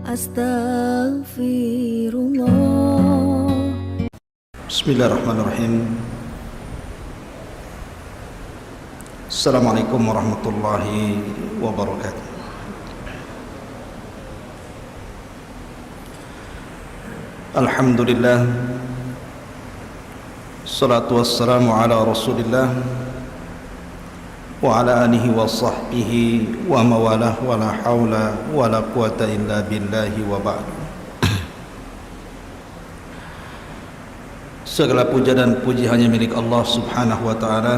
Astaghfirullah. Bismillahirrahmanirrahim. Assalamualaikum warahmatullahi wabarakatuh. Alhamdulillah, salatu wassalamu ala rasulillah wa ala alihi wa sahbihi wa mawalah wa la hawla wa la quwata illa billahi wa ba'du. Segala puja dan puji hanya milik Allah subhanahu wa ta'ala.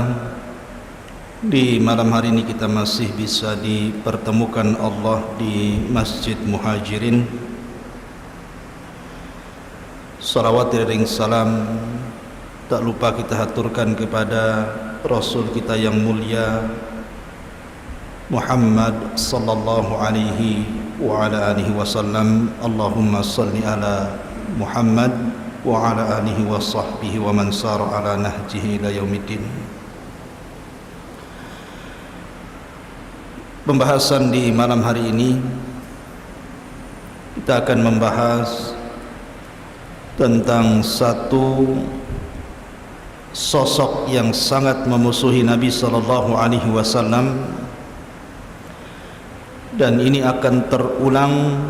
Di malam hari ini kita masih bisa dipertemukan Allah di Masjid Muhajirin. Salawat dan salam tak lupa kita haturkan kepada Rasul kita yang mulia Muhammad sallallahu alaihi wa ala alihi wasallam. Allahumma salli ala Muhammad wa ala alihi wa sahbihi wa man sara ala nahjihi ila yaumiddin. Pembahasan di malam hari ini kita akan membahas tentang satu sosok yang sangat memusuhi Nabi sallallahu alaihi wasallam, dan ini akan terulang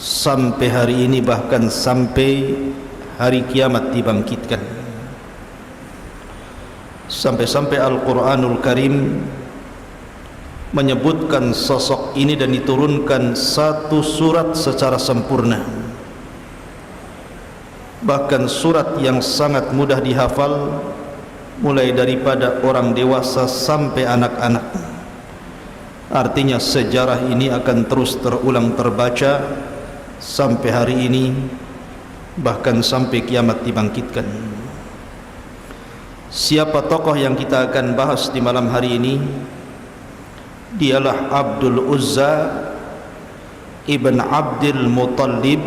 sampai hari ini, bahkan sampai hari kiamat dibangkitkan. Sampai-sampai Al-Quranul Karim menyebutkan sosok ini dan diturunkan satu surat secara sempurna. Bahkan surat yang sangat mudah dihafal, mulai daripada orang dewasa sampai anak-anak. Artinya sejarah ini akan terus terulang terbaca sampai hari ini, bahkan sampai kiamat dibangkitkan. Siapa tokoh yang kita akan bahas di malam hari ini? Dialah Abdul Uzza ibn Abdul Muttalib,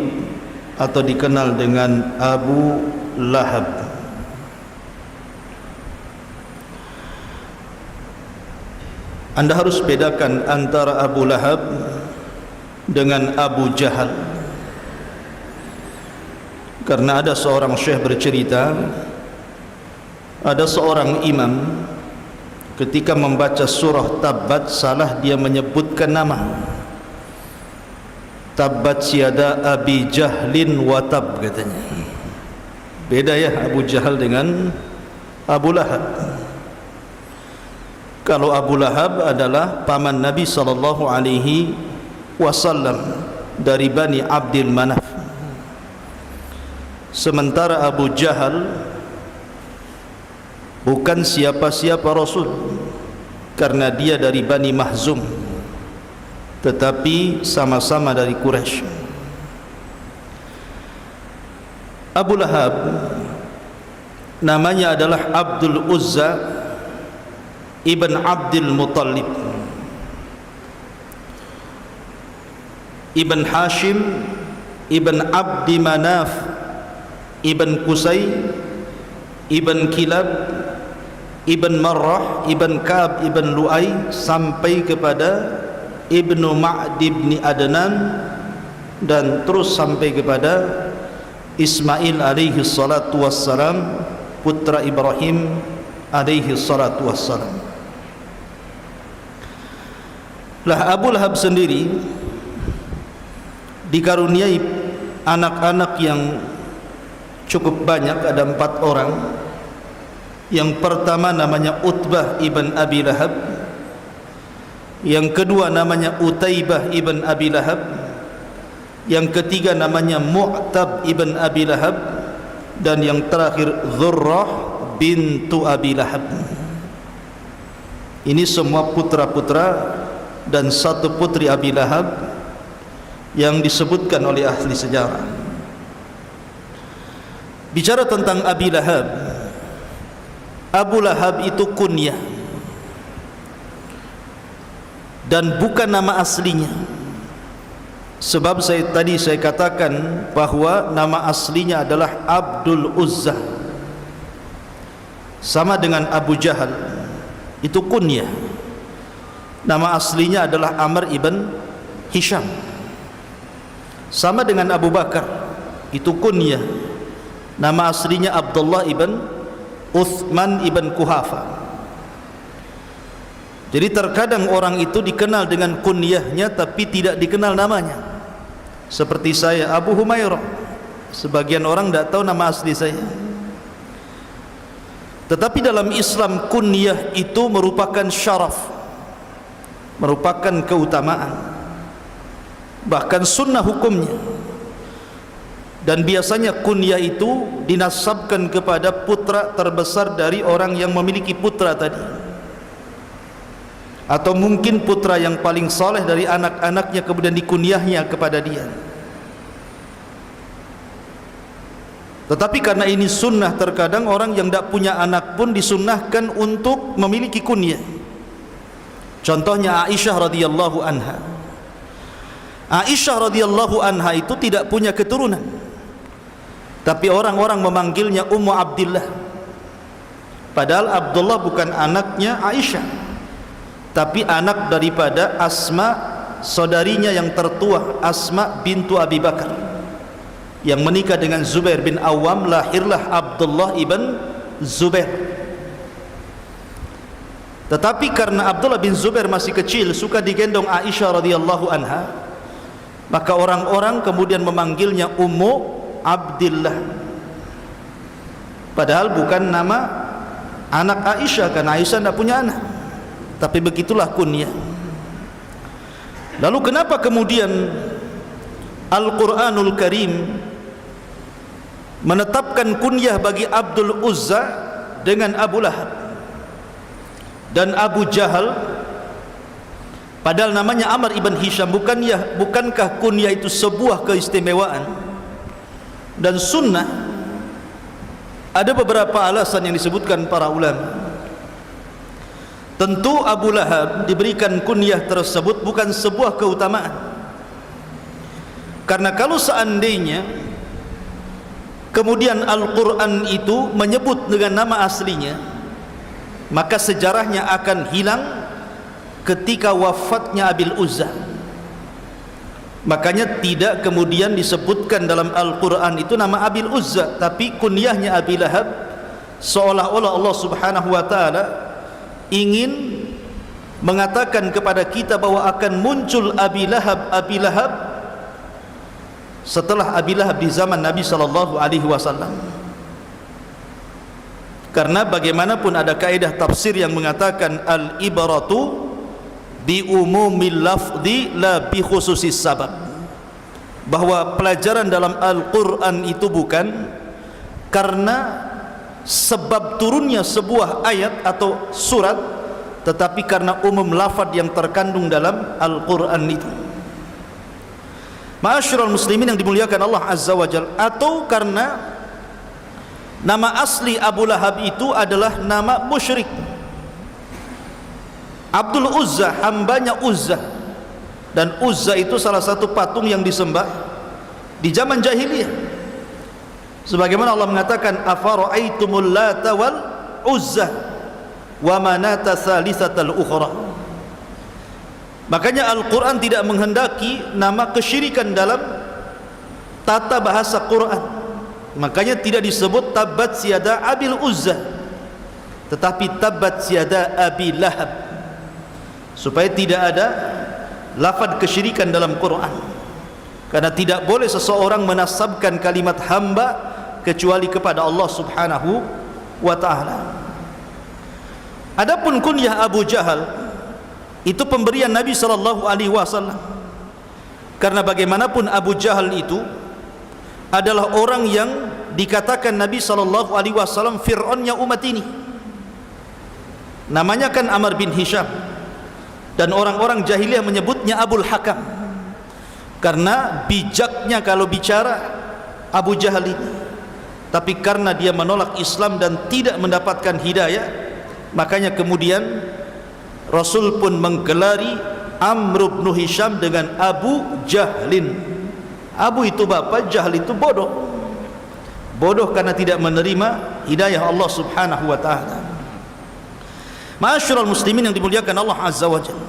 atau dikenal dengan Abu Lahab. Anda harus bedakan antara Abu Lahab dengan Abu Jahal, karena ada seorang syekh bercerita, ada seorang imam ketika membaca surah Tabbat salah dia menyebutkan nama. Tabbat siada Abi Jahlin wa tab, katanya. Beda ya Abu Jahal dengan Abu Lahab. Kalau Abu Lahab adalah paman Nabi sallallahu alaihi wasallam dari Bani Abdul Manaf. Sementara Abu Jahal bukan siapa-siapa Rasul, karena dia dari Bani Mahzum, tetapi sama-sama dari Quraisy. Abu Lahab namanya adalah Abdul Uzza ibn Abdul Muttalib ibn Hashim ibn Abdi Manaf ibn Qusay ibn Kilab ibn Marrah ibn Ka'ab ibn Lu'ay sampai kepada Ibnu Ma'd ibn Adnan, dan terus sampai kepada Ismail alaihi salatu wassalam, putra Ibrahim alaihi salatu wassalam. Lah Abu Lahab sendiri dikaruniai anak-anak yang cukup banyak, ada 4 orang. Yang pertama namanya Utbah ibn Abi Lahab, yang kedua namanya Utaibah ibn Abi Lahab, yang ketiga namanya Mu'tab ibn Abi Lahab, dan yang terakhir Dzurrah bintu Abi Lahab. Ini semua putra-putra dan satu putri Abi Lahab yang disebutkan oleh ahli sejarah. Bicara tentang Abi Lahab, Abu Lahab itu kunyah dan bukan nama aslinya. Sebab tadi saya katakan bahwa nama aslinya adalah Abdul Uzza, sama dengan Abu Jahal, itu kunyah. Nama aslinya adalah Amr ibn Hisham. Sama dengan Abu Bakar, itu kunyah. Nama aslinya Abdullah ibn Uthman ibn Kuhafa. Jadi terkadang orang itu dikenal dengan kunyahnya tapi tidak dikenal namanya. Seperti saya, Abu Humairah. Sebagian orang tidak tahu nama asli saya. Tetapi dalam Islam kunyah itu merupakan syaraf, merupakan keutamaan, bahkan sunnah hukumnya. Dan biasanya kunyah itu dinasabkan kepada putra terbesar dari orang yang memiliki putra tadi, atau mungkin putra yang paling soleh dari anak-anaknya kemudian dikunyahnya kepada dia. Tetapi karena ini sunnah, terkadang orang yang tidak punya anak pun disunnahkan untuk memiliki kunyah. Contohnya Aisyah radhiyallahu anha. Aisyah radhiyallahu anha itu tidak punya keturunan, tapi orang-orang memanggilnya Ummu Abdillah. Padahal Abdullah bukan anaknya Aisyah, tapi anak daripada Asma, saudarinya yang tertua, Asma bintu Abi Bakar, yang menikah dengan Zubair bin Awam. Lahirlah Abdullah ibn Zubair. Tetapi karena Abdullah bin Zubair masih kecil, suka digendong Aisyah radhiyallahu anha, maka orang-orang kemudian memanggilnya Ummu Abdillah. Padahal bukan nama anak Aisyah, karena Aisyah tidak punya anak, tapi begitulah kunyah. Lalu kenapa kemudian Al-Quranul Karim menetapkan kunyah bagi Abdul Uzza dengan Abu Lahab dan Abu Jahal, padahal namanya Amr ibn Hisham? Bukankah kunyah itu sebuah keistimewaan dan sunnah? Ada beberapa alasan yang disebutkan para ulama. Tentu Abu Lahab diberikan kunyah tersebut bukan sebuah keutamaan, karena kalau seandainya kemudian Al-Quran itu menyebut dengan nama aslinya, maka sejarahnya akan hilang ketika wafatnya Abil Uzza. Makanya tidak kemudian disebutkan dalam Al-Quran itu nama Abil Uzza, tapi kunyahnya Abi Lahab, seolah-olah Allah subhanahu wa ta'ala ingin mengatakan kepada kita bahwa akan muncul Abi Lahab setelah Abi Lahab di zaman Nabi sallallahu alaihi wasallam. Karena bagaimanapun ada kaidah tafsir yang mengatakan al-ibratu bi umumil lafzi la bi khususis sabab, bahwa pelajaran dalam Al-Qur'an itu bukan karena sebab turunnya sebuah ayat atau surat, tetapi karena umum lafaz yang terkandung dalam Al-Quran itu. Ma'asyiral muslimin yang dimuliakan Allah Azza wa Jalla, atau karena nama asli Abu Lahab itu adalah nama musyrik. Abdul Uzza, hambanya Uzza, dan Uzza itu salah satu patung yang disembah di zaman jahiliyah. Sebagaimana Allah mengatakan afara'aitumul lata wal uzza wa manata tsalitsatal ukhra. Makanya Al-Quran tidak menghendaki nama kesyirikan dalam tata bahasa Quran. Makanya tidak disebut tabat siada Abil Uzza, tetapi tabat siada Abi Lahab, supaya tidak ada lafaz kesyirikan dalam Quran. Karena tidak boleh seseorang menasabkan kalimat hamba kecuali kepada Allah subhanahu wa ta'ala. Adapun kunyah Abu Jahal itu pemberian Nabi sallallahu alaihi wasallam, karena bagaimanapun Abu Jahal itu adalah orang yang dikatakan Nabi sallallahu alaihi wasallam Fir'aunnya umat ini. Namanya kan Amr bin Hisham, dan orang-orang jahiliyah menyebutnya Abul Hakam, karena bijaknya kalau bicara Abu Jahal ini. Tapi karena dia menolak Islam dan tidak mendapatkan hidayah, makanya kemudian Rasul pun menggelari Amr bin Hisham dengan Abu Jahlin. Abu itu bapak, Jahl itu bodoh. Bodoh karena tidak menerima hidayah Allah subhanahu wa ta'ala. Ma'asyiral muslimin yang dimuliakan Allah Azza wa Jalla,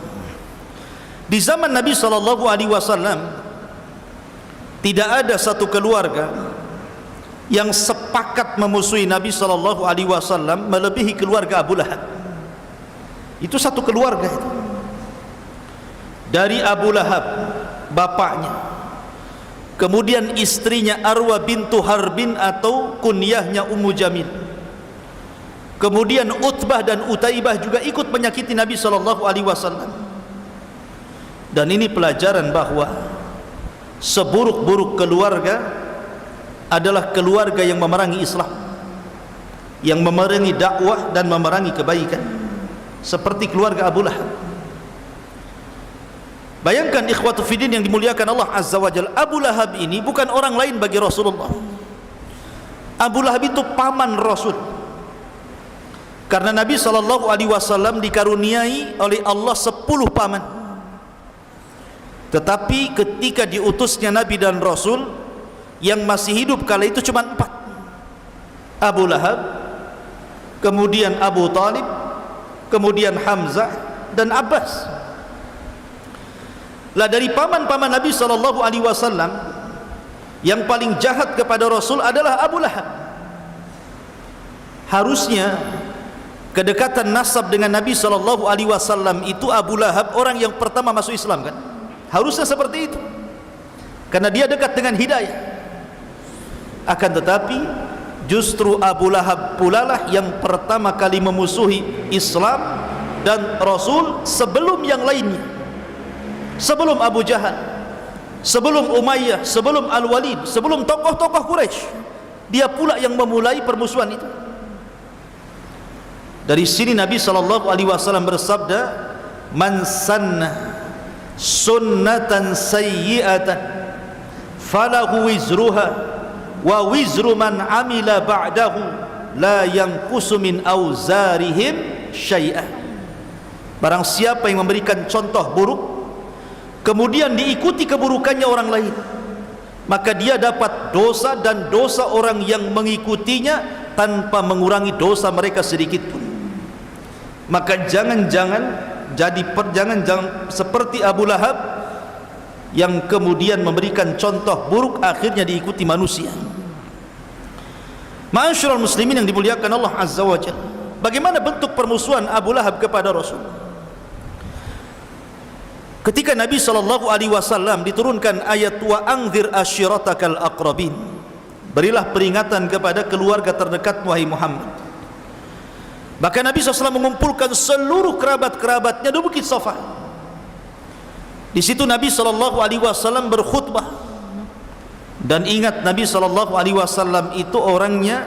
di zaman Nabi sallallahu alaihi wasallam Tidak ada satu keluarga yang sepakat memusuhi Nabi SAW melebihi keluarga Abu Lahab. Itu satu keluarga itu. Dari Abu Lahab, bapaknya, kemudian istrinya Arwa bintu Harbin atau kunyahnya Ummu Jamil, kemudian Utbah dan Utaibah juga ikut menyakiti Nabi SAW. Dan ini pelajaran bahwa seburuk-buruk keluarga adalah keluarga yang memerangi Islam, yang memerangi dakwah dan memerangi kebaikan, seperti keluarga Abu Lahab. Bayangkan ikhwatu fiddin yang dimuliakan Allah Azza wa Jalla, Abu Lahab ini bukan orang lain bagi Rasulullah. Abu Lahab itu paman Rasul, karena Nabi SAW dikaruniai oleh Allah 10 paman. Tetapi ketika diutusnya Nabi dan Rasul, yang masih hidup kala itu cuma 4. Abu Lahab, kemudian Abu Talib, kemudian Hamzah dan Abbas. Lah dari paman-paman Nabi SAW, yang paling jahat kepada Rasul adalah Abu Lahab. Harusnya kedekatan nasab dengan Nabi SAW itu Abu Lahab orang yang pertama masuk Islam, kan? Harusnya seperti itu, karena dia dekat dengan hidayah. Akan tetapi justru Abu Lahab pula lah yang pertama kali memusuhi Islam dan Rasul sebelum yang lainnya. Sebelum Abu Jahal, sebelum Umayyah, sebelum Al-Walid, sebelum tokoh-tokoh Quraisy, dia pula yang memulai permusuhan itu. Dari sini Nabi SAW bersabda, "Man sanna sunnatan sayyi'atan falahu wizruha wa wizru man amila ba'dahu la yanqusu min auzarihim syai'ah." Barang siapa yang memberikan contoh buruk kemudian diikuti keburukannya orang lain, maka dia dapat dosa dan dosa orang yang mengikutinya tanpa mengurangi dosa mereka sedikit pun. Maka jangan-jangan seperti Abu Lahab yang kemudian memberikan contoh buruk akhirnya diikuti manusia. Ma'asyiral muslimin yang dimuliakan Allah Azza wa Jalla, bagaimana bentuk permusuhan Abu Lahab kepada Rasul? Ketika Nabi SAW diturunkan ayat wa anzir ashiratakal aqrabin, berilah peringatan kepada keluarga terdekat wahai Muhammad. Maka Nabi SAW mengumpulkan seluruh kerabat-kerabatnya di Bukit Safa. Di situ Nabi SAW berkhutbah. Dan ingat, Nabi SAW itu orangnya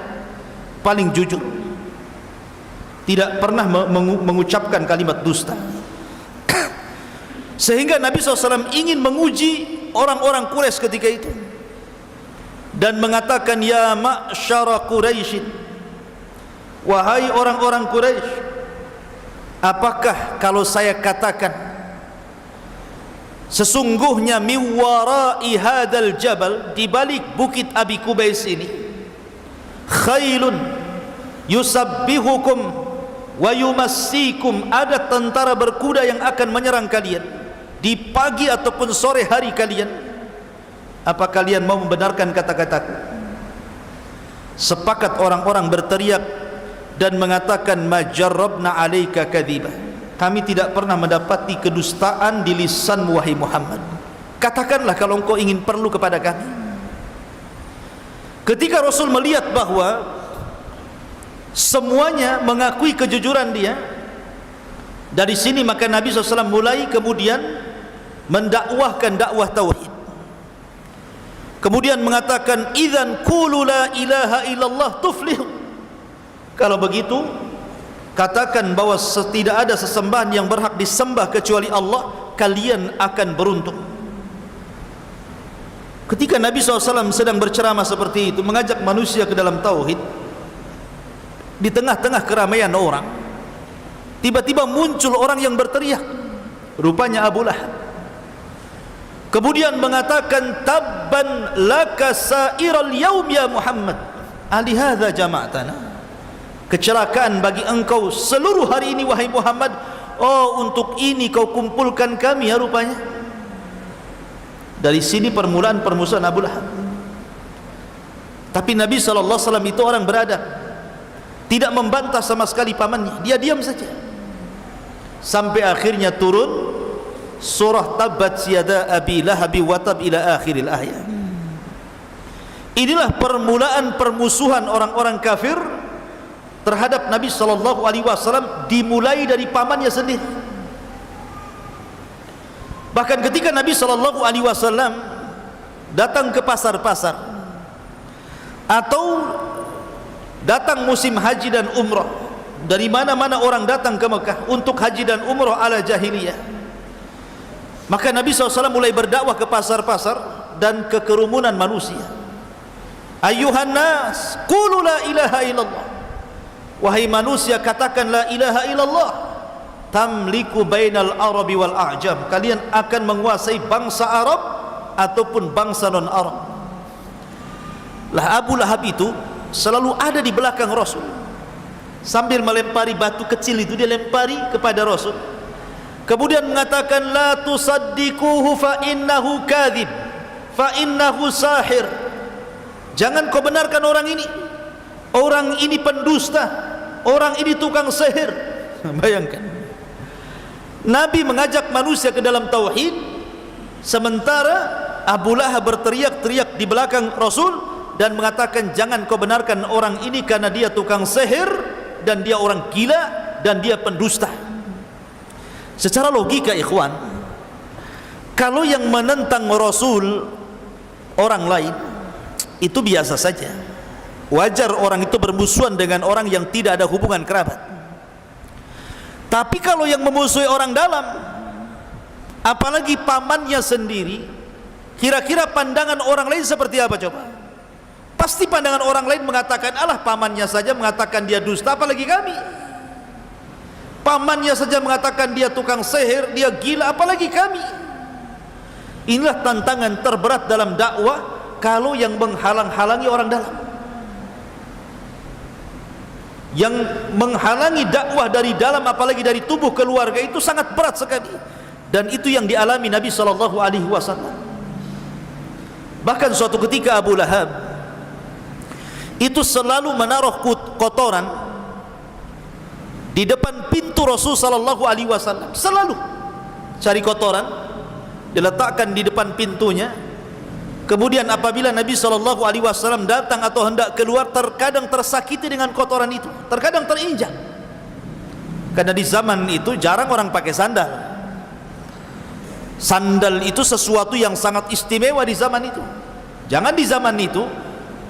paling jujur, tidak pernah mengucapkan kalimat dusta. Sehingga Nabi SAW ingin menguji orang-orang Quraisy ketika itu dan mengatakan, ya ma'syara Quraisyin, wahai orang-orang Quraisy, apakah kalau saya katakan sesungguhnya miwarai hadal jabal, di balik bukit Abi Kubais ini, khailun yusabbihukum wa yumassikum, ada tentara berkuda yang akan menyerang kalian di pagi ataupun sore hari kalian, apa kalian mau membenarkan kata-kataku? Sepakat orang-orang berteriak dan mengatakan, majarrabna alaika kadhiba, kami tidak pernah mendapati kedustaan di lisanmu wahai Muhammad. Katakanlah kalau engkau ingin perlu kepada kami. Ketika Rasul melihat bahwa semuanya mengakui kejujuran dia, dari sini maka Nabi SAW mulai kemudian mendakwahkan dakwah tauhid. Kemudian mengatakan, idzan qulu la ilaha illallah tuflihu, kalau begitu katakan bahwa tidak ada sesembahan yang berhak disembah kecuali Allah, kalian akan beruntung. Ketika Nabi SAW sedang berceramah seperti itu, mengajak manusia ke dalam tauhid, di tengah-tengah keramaian orang, tiba-tiba muncul orang yang berteriak, rupanya Abu Lahab. Kemudian mengatakan, tabban laka sa'iral yaum ya Muhammad, alihadza jama'tana, kecelakaan bagi engkau seluruh hari ini wahai Muhammad, oh untuk ini kau kumpulkan kami ya rupanya. Dari sini permulaan permusuhan Abu Lahab. Tapi Nabi SAW itu orang beradab, tidak membantah sama sekali pamannya, dia diam saja sampai akhirnya turun surah Tabbat yada Abi Lahab wa tab ila akhiril ayat. Inilah permulaan permusuhan orang-orang kafir terhadap Nabi SAW, dimulai dari pamannya sendiri. Bahkan ketika Nabi SAW datang ke pasar-pasar atau datang musim haji dan umrah, dari mana-mana orang datang ke Mekah untuk haji dan umrah ala jahiliyah, maka Nabi SAW mulai berdakwah ke pasar-pasar dan ke kerumunan manusia. Ayuhan nas, qulu la ilaha illallah, wahai manusia katakan la ilaha illallah, tamliku bainal arabi wal a'jam, kalian akan menguasai bangsa Arab ataupun bangsa non Arab. Lah Abu Lahab itu selalu ada di belakang Rasul, sambil melempari batu kecil itu dia lempari kepada Rasul, kemudian mengatakan la tusaddiquhu fa innahu kadhib fa innahu sahir, jangan kau benarkan orang ini pendusta, orang ini tukang sihir. Bayangkan, Nabi mengajak manusia ke dalam tauhid, sementara Abu Lahab berteriak-teriak di belakang Rasul dan mengatakan jangan kau benarkan orang ini karena dia tukang sihir dan dia orang gila dan dia pendusta. Secara logika ikhwan, kalau yang menentang Rasul orang lain itu biasa saja, wajar orang itu bermusuhan dengan orang yang tidak ada hubungan kerabat. Tapi kalau yang memusuhi orang dalam, apalagi pamannya sendiri, kira-kira pandangan orang lain seperti apa coba? Pasti pandangan orang lain mengatakan alah pamannya saja mengatakan dia dusta, apalagi kami. Pamannya saja mengatakan dia tukang sihir, dia gila, apalagi kami. Inilah tantangan terberat dalam dakwah kalau yang menghalang-halangi orang dalam. Yang menghalangi dakwah dari dalam, apalagi dari tubuh keluarga, itu sangat berat sekali, dan itu yang dialami Nabi SAW. Bahkan suatu ketika Abu Lahab itu selalu menaruh kotoran di depan pintu Rasul SAW, selalu cari kotoran diletakkan di depan pintunya. Kemudian apabila Nabi SAW datang atau hendak keluar, terkadang tersakiti dengan kotoran itu, terkadang terinjak, karena di zaman itu jarang orang pakai sandal. Sandal itu sesuatu yang sangat istimewa di zaman itu. Jangan di zaman itu,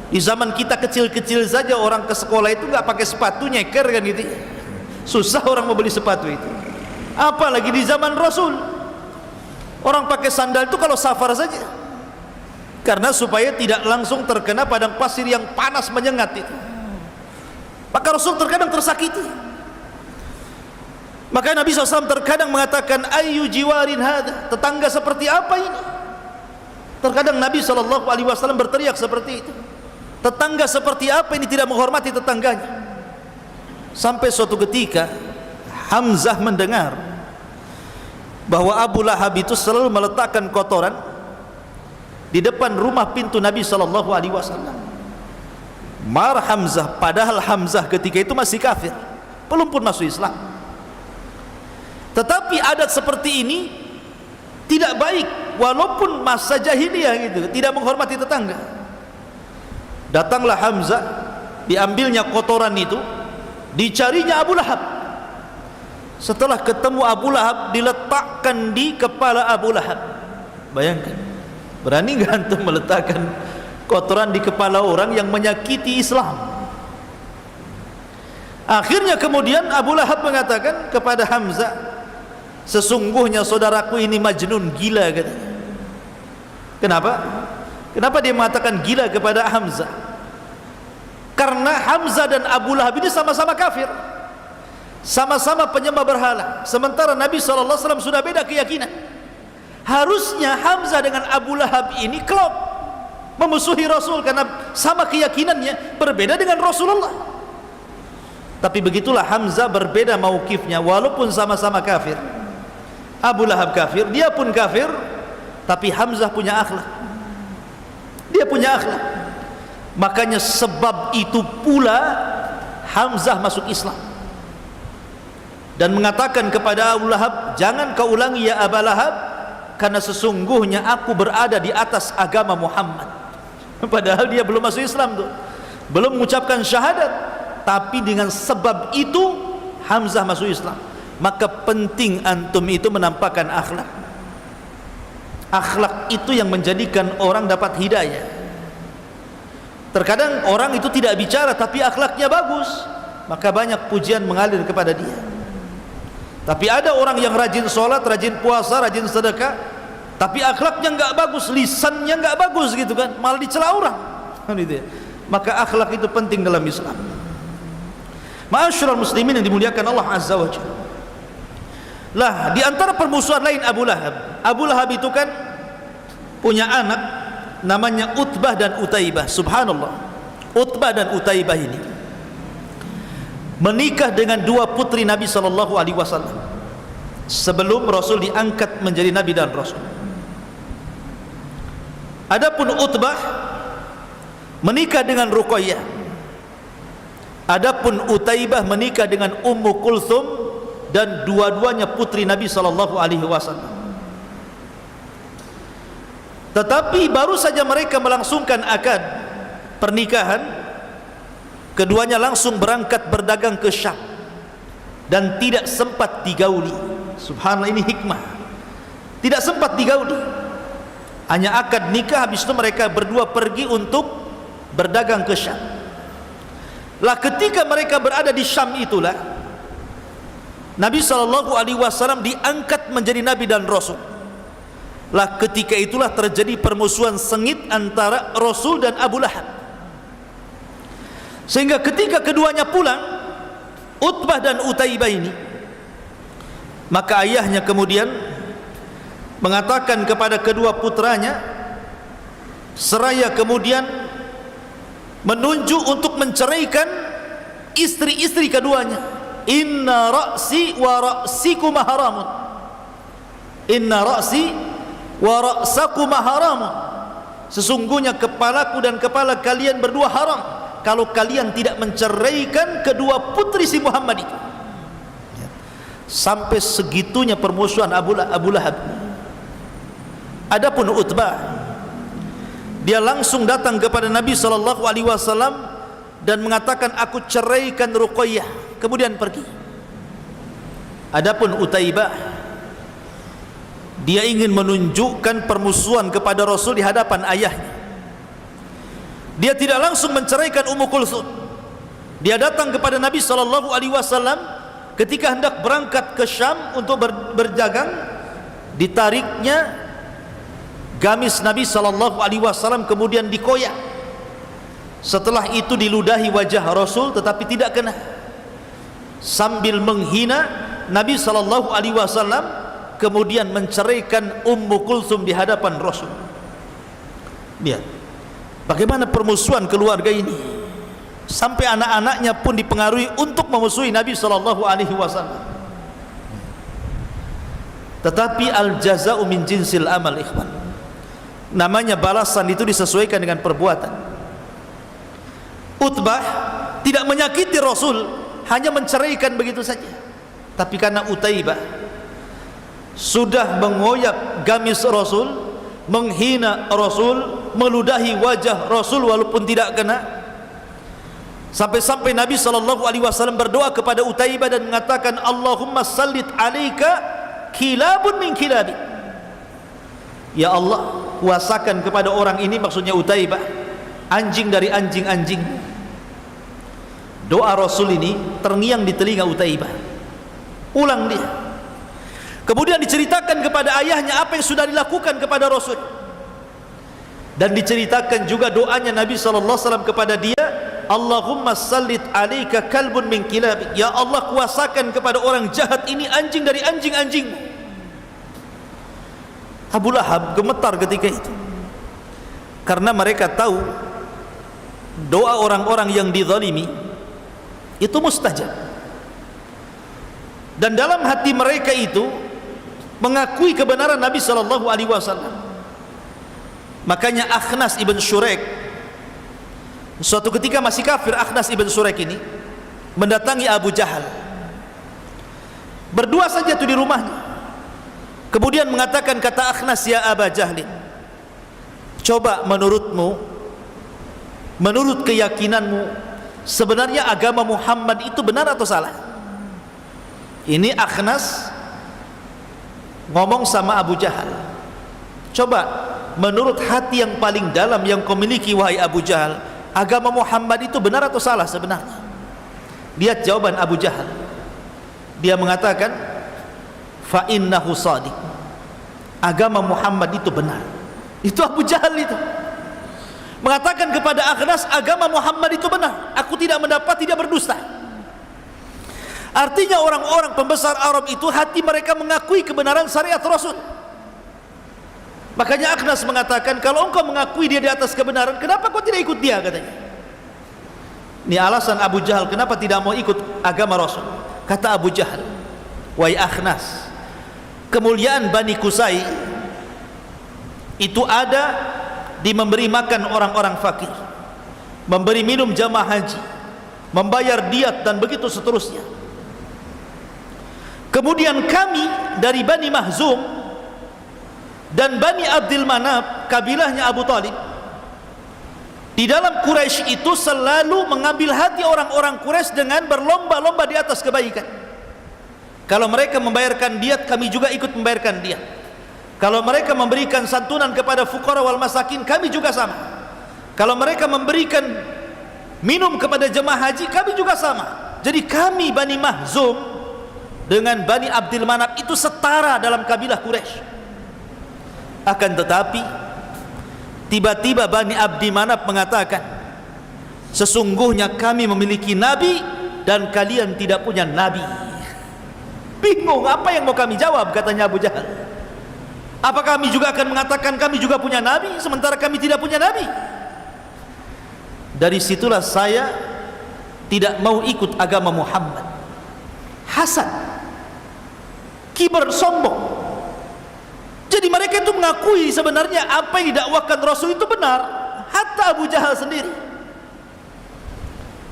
di zaman kita kecil-kecil saja orang ke sekolah itu nggak pakai sepatu, nyeker kan gitu, susah orang mau beli sepatu itu, apalagi di zaman Rasul. Orang pakai sandal itu kalau safar saja, karena supaya tidak langsung terkena padang pasir yang panas menyengat itu. Maka Rasul terkadang tersakiti. Maka Nabi SAW terkadang mengatakan ayu jiwarin hadha, tetangga seperti apa ini? Terkadang Nabi SAW berteriak seperti itu, tetangga seperti apa ini, tidak menghormati tetangganya. Sampai suatu ketika Hamzah mendengar bahwa Abu Lahab itu selalu meletakkan kotoran di depan rumah pintu Nabi SAW. Marah Hamzah, padahal Hamzah ketika itu masih kafir, belum pun masuk Islam. Tetapi adat seperti ini tidak baik, walaupun masa jahiliyah gitu, tidak menghormati tetangga. Datanglah Hamzah, diambilnya kotoran itu, dicarinya Abu Lahab. Setelah ketemu Abu Lahab, diletakkan di kepala Abu Lahab. Bayangkan, berani nggak antum meletakkan kotoran di kepala orang yang menyakiti Islam? Akhirnya kemudian Abu Lahab mengatakan kepada Hamzah, sesungguhnya saudaraku ini majnun, gila katanya. Kenapa? Kenapa dia mengatakan gila kepada Hamzah? Karena Hamzah dan Abu Lahab ini sama-sama kafir, sama-sama penyembah berhala, sementara Nabi SAW sudah beda keyakinan. Harusnya Hamzah dengan Abu Lahab ini klop, memusuhi Rasul karena sama keyakinannya, berbeda dengan Rasulullah. Tapi begitulah Hamzah berbeda maukifnya, walaupun sama-sama kafir. Abu Lahab kafir, dia pun kafir, tapi Hamzah punya akhlak. Dia punya akhlak. Makanya sebab itu pula Hamzah masuk Islam dan mengatakan kepada Abu Lahab, jangan kau ulangi ya Aba Lahab, karena sesungguhnya aku berada di atas agama Muhammad. Padahal dia belum masuk Islam tuh, belum mengucapkan syahadat, tapi dengan sebab itu Hamzah masuk Islam. Maka penting antum itu menampakkan akhlak. Akhlak itu yang menjadikan orang dapat hidayah. Terkadang orang itu tidak bicara tapi akhlaknya bagus, maka banyak pujian mengalir kepada dia. Tapi ada orang yang rajin sholat, rajin puasa, rajin sedekah, tapi akhlaknya enggak bagus, lisannya enggak bagus gitu kan, malah dicela orang. Maka akhlak itu penting dalam Islam. Ma'asyiral muslimin yang dimuliakan Allah Azza wa Jalla. Lah, di antara permusuhan lain Abu Lahab. Abu Lahab itu kan punya anak namanya Utbah dan Utaibah. Subhanallah. Utbah dan Utaibah ini menikah dengan dua putri Nabi sallallahu alaihi wasallam sebelum Rasul diangkat menjadi nabi dan rasul. Adapun Utbah menikah dengan Ruqayyah. Adapun Utaibah menikah dengan Ummu Kulthum, dan dua-duanya putri Nabi sallallahu alaihi wasallam. Tetapi baru saja mereka melangsungkan akad pernikahan, keduanya langsung berangkat berdagang ke Syam dan tidak sempat digauli. Subhanallah, ini hikmah. Tidak sempat digauli. Hanya akad nikah, habis itu mereka berdua pergi untuk berdagang ke Syam. Lah ketika mereka berada di Syam itulah Nabi SAW diangkat menjadi Nabi dan Rasul. Lah ketika itulah terjadi permusuhan sengit antara Rasul dan Abu Lahab. Sehingga ketika keduanya pulang, Utbah dan Utaibah ini, maka ayahnya kemudian mengatakan kepada kedua putranya, seraya kemudian menunjuk untuk menceraikan istri-istri keduanya. Inna ra'si wa ra'sikuma haramun. Inna ra'si wa ra'sakuma haramun. Sesungguhnya kepalaku dan kepala kalian berdua haram kalau kalian tidak menceraikan kedua putri si Muhammad itu. Sampai segitunya permusuhan Abu Lahab. Adapun Utbah, dia langsung datang kepada Nabi SAW dan mengatakan, aku ceraikan Ruqayyah, kemudian pergi. Adapun Utaibah, dia ingin menunjukkan permusuhan kepada Rasul di hadapan ayahnya. Dia tidak langsung menceraikan Ummu Kulthum. Dia datang kepada Nabi SAW ketika hendak berangkat ke Syam untuk berdagang. Ditariknya gamis Nabi SAW, kemudian dikoyak. Setelah itu diludahi wajah Rasul, tetapi tidak kena. Sambil menghina Nabi SAW, kemudian menceraikan Ummu Kulthum di hadapan Rasul. Lihat bagaimana permusuhan keluarga ini, sampai anak-anaknya pun dipengaruhi untuk memusuhi Nabi SAW. Tetapi al-jaza'u min jinsil amal, ikhwan. Namanya balasan itu disesuaikan dengan perbuatan. Utbah tidak menyakiti Rasul, hanya menceraikan begitu saja. Tapi karena Utaibah sudah mengoyak gamis Rasul, menghina Rasul, meludahi wajah Rasul walaupun tidak kena, sampai-sampai Nabi SAW berdoa kepada Utaibah dan mengatakan, Allahumma sallit alaika kilabun min kilabi. Ya Allah, kuasakan kepada orang ini, maksudnya Utaibah, anjing dari anjing-anjing. Doa Rasul ini terngiang di telinga Utaibah. Ulang dia. Kemudian diceritakan kepada ayahnya apa yang sudah dilakukan kepada Rasul. Dan diceritakan juga doanya Nabi SAW kepada dia, Allahumma sallit alaika kalbun min kilabik. Ya Allah, kuasakan kepada orang jahat ini anjing dari anjing-anjing. Abu Lahab gemetar ketika itu, karena mereka tahu doa orang-orang yang dizalimi itu mustajab. Dan dalam hati mereka itu mengakui kebenaran Nabi SAW. Makanya Akhnas ibn Syurek suatu ketika masih kafir, Akhnas ibn Syurek ini mendatangi Abu Jahal. Berdua saja itu di rumahnya. Kemudian mengatakan, kata Akhnas, ya Aba Jahlin, coba menurutmu, menurut keyakinanmu, sebenarnya agama Muhammad itu benar atau salah? Ini Akhnas ngomong sama Abu Jahal. Coba menurut hati yang paling dalam yang kau miliki, wahai Abu Jahal, agama Muhammad itu benar atau salah sebenarnya? Lihat jawaban Abu Jahal. Dia mengatakan, fa innahu shadiq, agama Muhammad itu benar. Itu Abu Jahal itu mengatakan kepada Akhnas, agama Muhammad itu benar, aku tidak mendapat, tidak berdusta. Artinya orang-orang pembesar Arab itu hati mereka mengakui kebenaran syariat Rasul. Makanya Akhnas mengatakan, kalau engkau mengakui dia di atas kebenaran, kenapa kau tidak ikut dia, katanya. Ini alasan Abu Jahal kenapa tidak mau ikut agama Rasul. Kata Abu Jahal, wahai Akhnas, kemuliaan Bani Qusay itu ada di memberi makan orang-orang fakir, memberi minum jamaah haji, membayar diat, dan begitu seterusnya. Kemudian kami dari Bani Mahzum dan Bani Abdul Manaf, kabilahnya Abu Talib, di dalam Quraisy itu selalu mengambil hati orang-orang Quraisy dengan berlomba-lomba di atas kebaikan. Kalau mereka membayarkan diat, kami juga ikut membayarkan diat. Kalau mereka memberikan santunan kepada fuqara wal masakin, kami juga sama. Kalau mereka memberikan minum kepada jemaah haji, kami juga sama. Jadi kami Bani Mahzum dengan Bani Abdul Manaf itu setara dalam kabilah Quraisy. Akan tetapi tiba-tiba Bani Abdi Manaf mengatakan, sesungguhnya kami memiliki nabi dan kalian tidak punya nabi. Bingung, apa yang mau kami jawab, katanya Abu Jahal. Apa kami juga akan mengatakan kami juga punya nabi sementara kami tidak punya nabi? Dari situlah saya tidak mau ikut agama Muhammad. Hasad, kibar, sombong. Jadi mereka itu mengakui sebenarnya apa yang didakwakan Rasul itu benar, hatta Abu Jahal sendiri.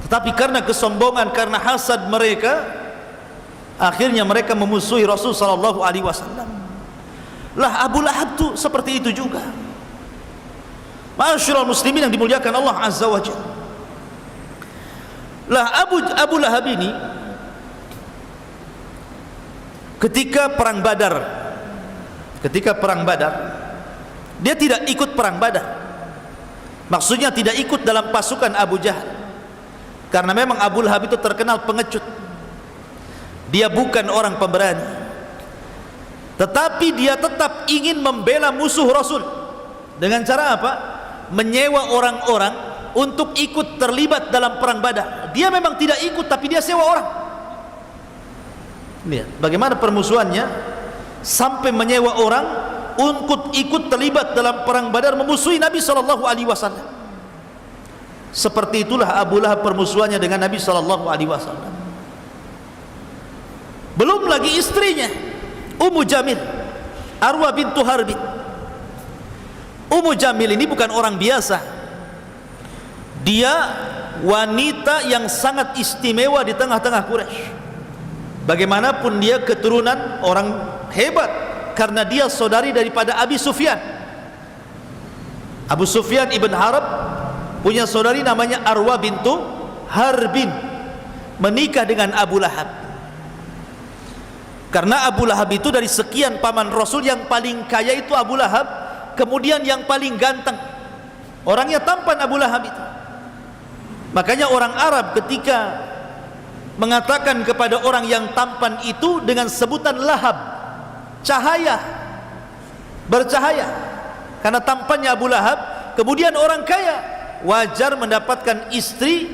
Tetapi karena kesombongan, karena hasad mereka, akhirnya mereka memusuhi Rasul sallallahu alaihi wasallam. Lah Abu Lahab itu seperti itu juga. Ma'asyiral muslimin yang dimuliakan Allah azza wa jalla. Lah Abu Lahab ini ketika perang Badar, dia tidak ikut perang Badar. Maksudnya tidak ikut dalam pasukan Abu Jahal, karena memang Abu Lahab itu terkenal pengecut. Dia bukan orang pemberani, tetapi dia tetap ingin membela musuh Rasul. Dengan cara apa? Menyewa orang-orang untuk ikut terlibat dalam perang Badar. Dia memang tidak ikut, tapi dia sewa orang. Lihat bagaimana permusuhannya, sampai menyewa orang untuk ikut terlibat dalam perang Badar memusuhi Nabi sallallahu alaihi wasallam. Seperti itulah Abu Lahab permusuhannya dengan Nabi sallallahu alaihi wasallam. Belum lagi istrinya Ummu Jamil, Arwa bintu Harbin. Ummu Jamil ini bukan orang biasa. Dia wanita yang sangat istimewa di tengah-tengah Quraisy. Bagaimanapun dia keturunan orang hebat, karena dia saudari daripada Abi Sufyan. Abu Sufyan ibn Harb punya saudari namanya Arwa bintu Harbin, menikah dengan Abu Lahab. Karena Abu Lahab itu dari sekian paman Rasul yang paling kaya itu Abu Lahab, kemudian yang paling ganteng, orangnya tampan Abu Lahab itu. Makanya orang Arab ketika mengatakan kepada orang yang tampan itu dengan sebutan lahab, cahaya, bercahaya. Karena tampannya Abu Lahab, kemudian orang kaya, wajar mendapatkan istri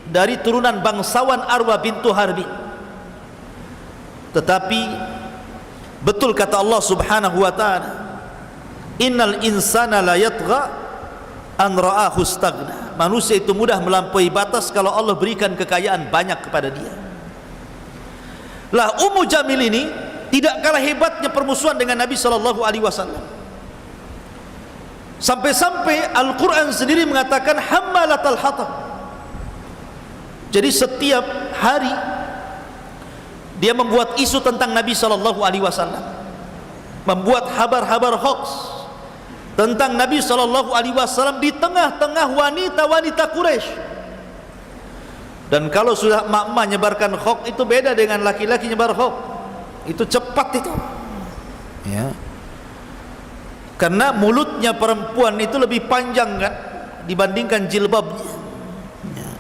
dari turunan bangsawan Arwa bintu Harbi. Tetapi betul kata Allah subhanahu wa ta'ala, innal insana la yatgha an ra'ahu staghna. Manusia itu mudah melampaui batas kalau Allah berikan kekayaan banyak kepada dia. Lah Ummu Jamil ini tidak kalah hebatnya permusuhan dengan Nabi sallallahu alaihi wasallam. Sampai-sampai Al-Quran sendiri mengatakan hammalatal hatab. Jadi setiap hari dia membuat isu tentang Nabi SAW, membuat habar-habar hoax tentang Nabi SAW di tengah-tengah wanita-wanita Quraisy. Dan kalau sudah emak-emak nyebarkan hoax itu beda dengan laki-laki nyebar hoax. Itu cepat itu, ya. Karena mulutnya perempuan itu lebih panjang kan dibandingkan jilbabnya, ya.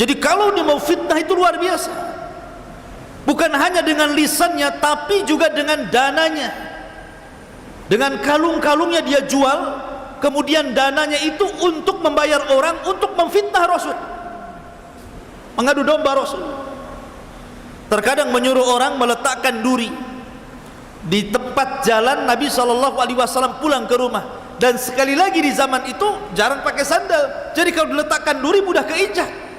Jadi kalau dia mau fitnah itu luar biasa. Bukan hanya dengan lisannya, tapi juga dengan dananya. Dengan kalung-kalungnya dia jual, kemudian dananya itu untuk membayar orang untuk memfitnah Rasul, mengadu domba Rasul. Terkadang menyuruh orang meletakkan duri di tempat jalan Nabi SAW pulang ke rumah. Dan sekali lagi di zaman itu jarang pakai sandal, jadi kalau diletakkan duri mudah keinjak.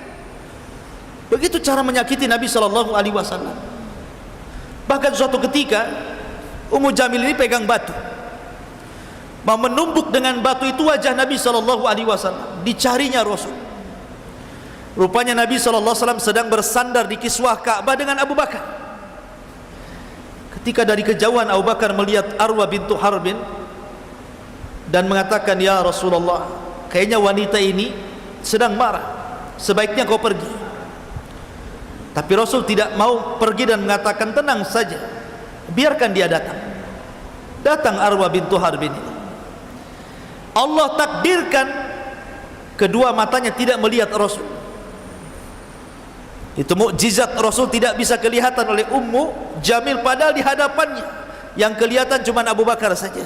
Begitu cara menyakiti Nabi SAW. Bahkan suatu ketika Ummu Jamil ini pegang batu, mau menumbuk dengan batu itu wajah Nabi SAW. Dicarinya Rasul. Rupanya Nabi SAW sedang bersandar di kiswah Ka'bah dengan Abu Bakar. Ketika dari kejauhan Abu Bakar melihat Arwa bintu Harbin dan mengatakan, ya Rasulullah, kayaknya wanita ini sedang marah, sebaiknya kau pergi. Tapi Rasul tidak mau pergi dan mengatakan, tenang saja, biarkan dia datang. Datang Arwa bintu Harbin ini. Allah takdirkan kedua matanya tidak melihat Rasul. Itu mukjizat, Rasul tidak bisa kelihatan oleh Ummu Jamil, padahal di hadapannya yang kelihatan cuma Abu Bakar saja.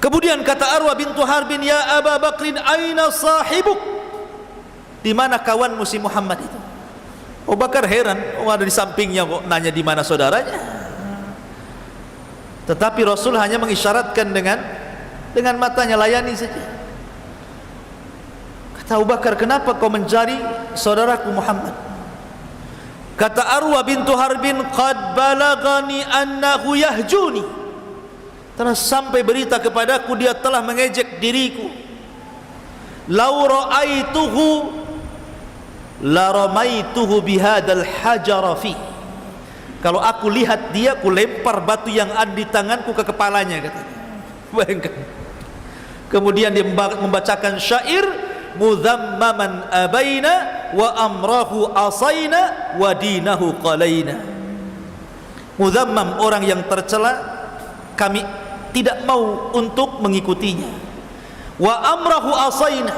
Kemudian kata Arwa bintu Harbin, ya Aba Bakrin, aina sahibuk? Di mana kawanmu si Muhammad itu? Abu Bakar heran, ada di sampingnya kok nanya di mana saudaranya. Tetapi Rasul hanya mengisyaratkan dengan matanya, layani saja. Kata Abu Bakar, kenapa kau mencari saudaraku Muhammad? Kata Arwa bintu Harbin, qad balagani annahu yahjuni. Telah sampai berita kepadaku dia telah mengejek diriku. Lau ra'aituhu la ramaituhu bihadal hajara fi. Kalau aku lihat dia, aku lempar batu yang ada di tanganku ke kepalanya, katanya. Bayangkan. Kemudian dia membacakan syair, mudhammaman abaina wa amrahu asaina wa dinahu qalaina. Mudhammam, orang yang tercela, kami tidak mau untuk mengikutinya. Wa amrahu asaina,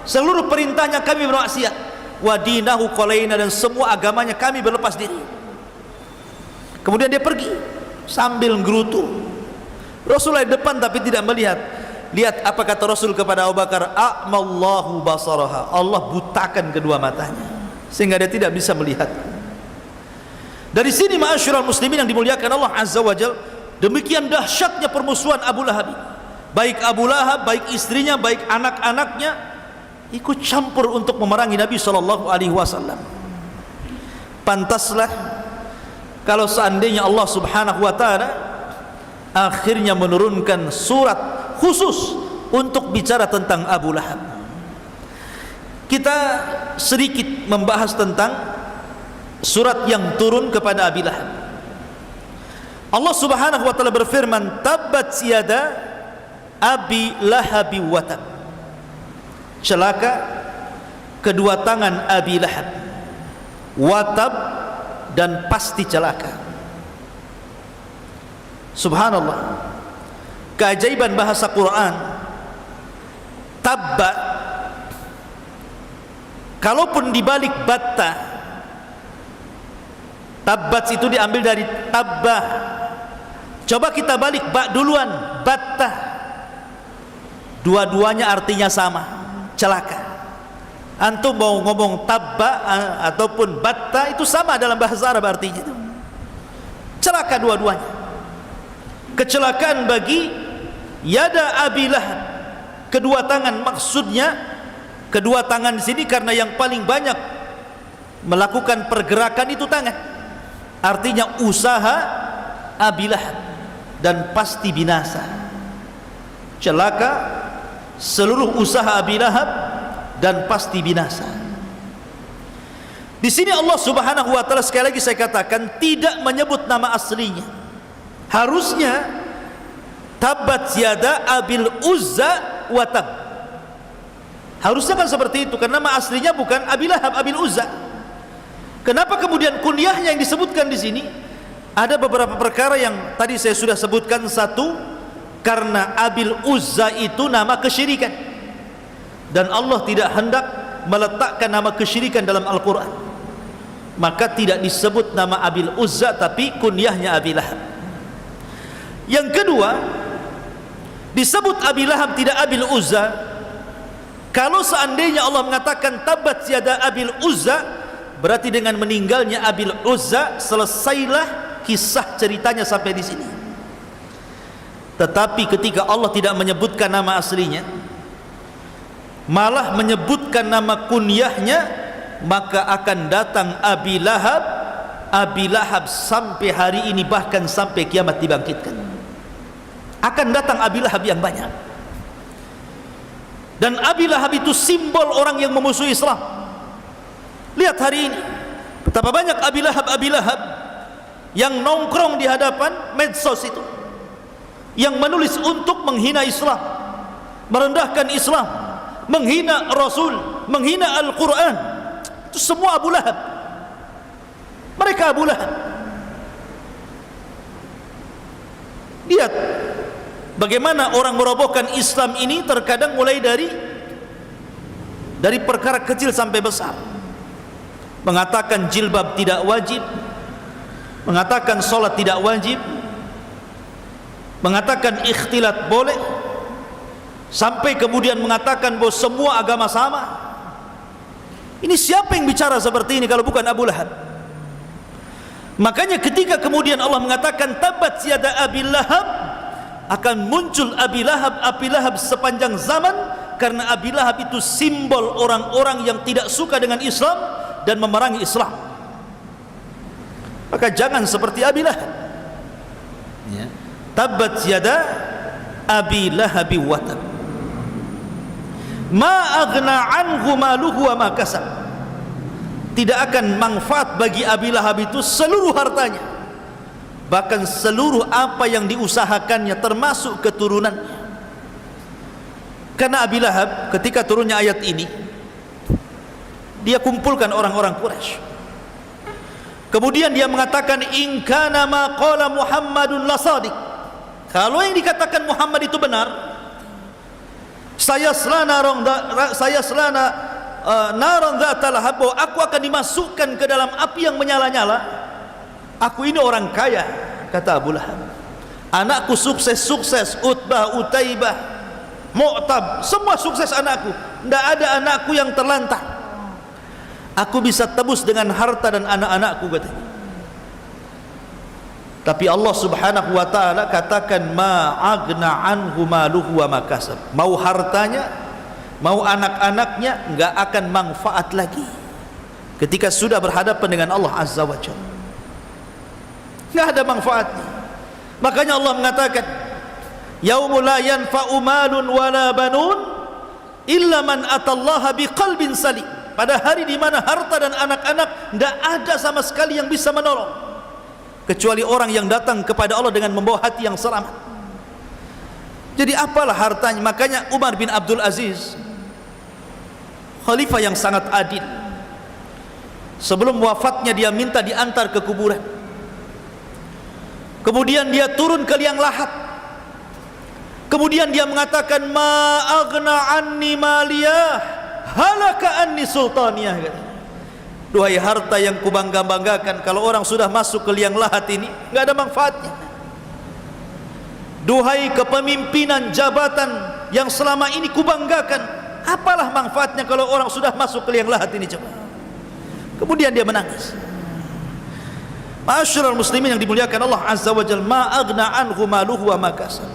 seluruh perintahnya kami bermaksiat. Wa dinahu qalaina, dan semua agamanya kami berlepas diri. Kemudian dia pergi sambil gerutu. Rasulullah di depan tapi tidak melihat. Lihat apa kata Rasul kepada Abu Bakar, a'mallahu basaraha, Allah butakan kedua matanya sehingga dia tidak bisa melihat. Dari sini ma'asyiral muslimin yang dimuliakan Allah Azza wa Jalla, demikian dahsyatnya permusuhan Abu Lahab. Baik Abu Lahab, baik istrinya, baik anak-anaknya ikut campur untuk memerangi Nabi SAW. Pantaslah kalau seandainya Allah Subhanahu wa taala akhirnya menurunkan surat khusus untuk bicara tentang Abu Lahab. Kita sedikit membahas tentang surat yang turun kepada Abi Lahab. Allah Subhanahu wa taala berfirman, tabbat yada Abi Lahab wa tab. Celaka kedua tangan Abi Lahab, wa tab, dan pasti celaka. Subhanallah, keajaiban bahasa Quran. Tabba, kalaupun dibalik batta, tabbat itu diambil dari tabbah. Coba kita balik ba duluan, batta, dua-duanya artinya sama, celaka. Antum mau ngomong tabba ataupun batta itu sama dalam bahasa Arab artinya itu. Celaka dua-duanya. Kecelakaan bagi yada Abi Lahab, kedua tangan, maksudnya kedua tangan di sini karena yang paling banyak melakukan pergerakan itu tangan. Artinya usaha Abi Lahab dan pasti binasa. celaka seluruh usaha Abi Lahab dan pasti binasa. Di sini Allah Subhanahu wa taala sekali lagi saya katakan tidak menyebut nama aslinya. Harusnya Tabbat yada Abil Uzza wa tab. Harusnya kan seperti itu, karena nama aslinya bukan Abi Lahab, Abil Uzza. Kenapa kemudian kunyahnya yang disebutkan di sini? Ada beberapa perkara yang tadi saya sudah sebutkan. Satu, karena Abil Uzza itu nama kesyirikan, dan Allah tidak hendak meletakkan nama kesyirikan dalam Al-Quran, maka tidak disebut nama Abil Uzza, tapi kunyahnya Abi Lahab. Yang kedua, disebut Abi Lahab tidak Abil Uzza. Kalau seandainya Allah mengatakan Tabbat yada Abil Uzza, berarti dengan meninggalnya Abil Uzza selesailah kisah ceritanya sampai di sini. Tetapi ketika Allah tidak menyebutkan nama aslinya, malah menyebutkan nama kunyahnya, maka akan datang Abi Lahab. Abi Lahab sampai hari ini, bahkan sampai kiamat dibangkitkan, akan datang Abi Lahab yang banyak. Dan Abi Lahab itu simbol orang yang memusuhi Islam. Lihat hari ini betapa banyak Abi Lahab yang nongkrong di hadapan medsos itu, yang menulis untuk menghina Islam, merendahkan Islam, menghina Rasul, menghina Al-Quran. Itu semua Abu Lahab. Mereka Abu Lahab. Lihat bagaimana orang merobohkan Islam ini terkadang mulai dari perkara kecil sampai besar. Mengatakan jilbab tidak wajib, mengatakan solat tidak wajib, mengatakan ikhtilat boleh, sampai kemudian mengatakan bahwa semua agama sama. Ini siapa yang bicara seperti ini kalau bukan Abu Lahab? Makanya ketika kemudian Allah mengatakan Tabbat yada Abi Lahab, akan muncul Abi Lahab sepanjang zaman, karena Abi Lahab itu simbol orang-orang yang tidak suka dengan Islam dan memerangi Islam. Maka jangan seperti Abi Lahab, ya. Tabbat yada Abi Lahab wa tab, ma aghna anhu maluhu wa ma kasab. Tidak akan manfaat bagi Abi Lahab itu seluruh hartanya, bahkan seluruh apa yang diusahakannya termasuk keturunannya. Karena Abi Lahab ketika turunnya ayat ini, dia kumpulkan orang-orang Quraisy, kemudian dia mengatakan in kana ma qala Muhammadun lasadiq, kalau yang dikatakan Muhammad itu benar, saya selana naron dzatal lahab, aku akan dimasukkan ke dalam api yang menyala-nyala. Aku ini orang kaya, kata Abu Lahab. Anakku sukses, Utbah, Utaibah, Mu'tab, semua sukses anakku. Tidak ada anakku yang terlantar. Aku bisa tebus dengan harta dan anak-anakku, katanya. Tapi Allah Subhanahu wa taala katakan ma aghna anhu maluhu wa ma kasab. Mau hartanya, mau anak-anaknya enggak akan manfaat lagi ketika sudah berhadapan dengan Allah Azza wa Jalla. Enggak ada manfaatnya. Makanya Allah mengatakan yaumul la yanfa'u malun wala banun illa man atallaha biqalbin salim. Pada hari di mana harta dan anak-anak tidak ada sama sekali yang bisa menolong, kecuali orang yang datang kepada Allah dengan membawa hati yang selamat. Jadi apalah hartanya? Makanya Umar bin Abdul Aziz, khalifah yang sangat adil, sebelum wafatnya dia minta diantar ke kuburan. Kemudian dia turun ke liang lahat. Kemudian dia mengatakan ma aghna anni maliyah halaka anni sultaniyah. Duhai harta yang kubangga-banggakan, kalau orang sudah masuk ke liang lahat ini enggak ada manfaatnya. Duhai kepemimpinan jabatan yang selama ini kubanggakan, apalah manfaatnya kalau orang sudah masuk ke liang lahat ini, coba. Kemudian dia menangis. Ma'asyiral muslimin yang dimuliakan Allah Azza wa Jalla, ma aghna anhu maluhu wa ma kasab.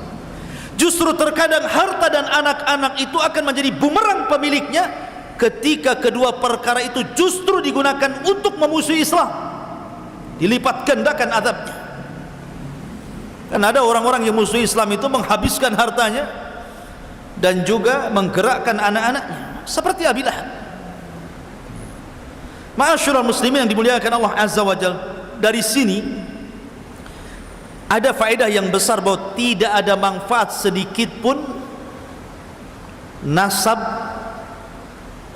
Justru terkadang harta dan anak-anak itu akan menjadi bumerang pemiliknya ketika kedua perkara itu justru digunakan untuk memusuhi Islam, dilipat gandakan azabnya. Kan ada orang-orang yang musuh Islam itu menghabiskan hartanya dan juga menggerakkan anak-anaknya seperti Abi Lahab. Ma'asyiral muslimin yang dimuliakan Allah Azza wa Jalla, dari sini ada faedah yang besar bahwa tidak ada manfaat sedikit pun nasab,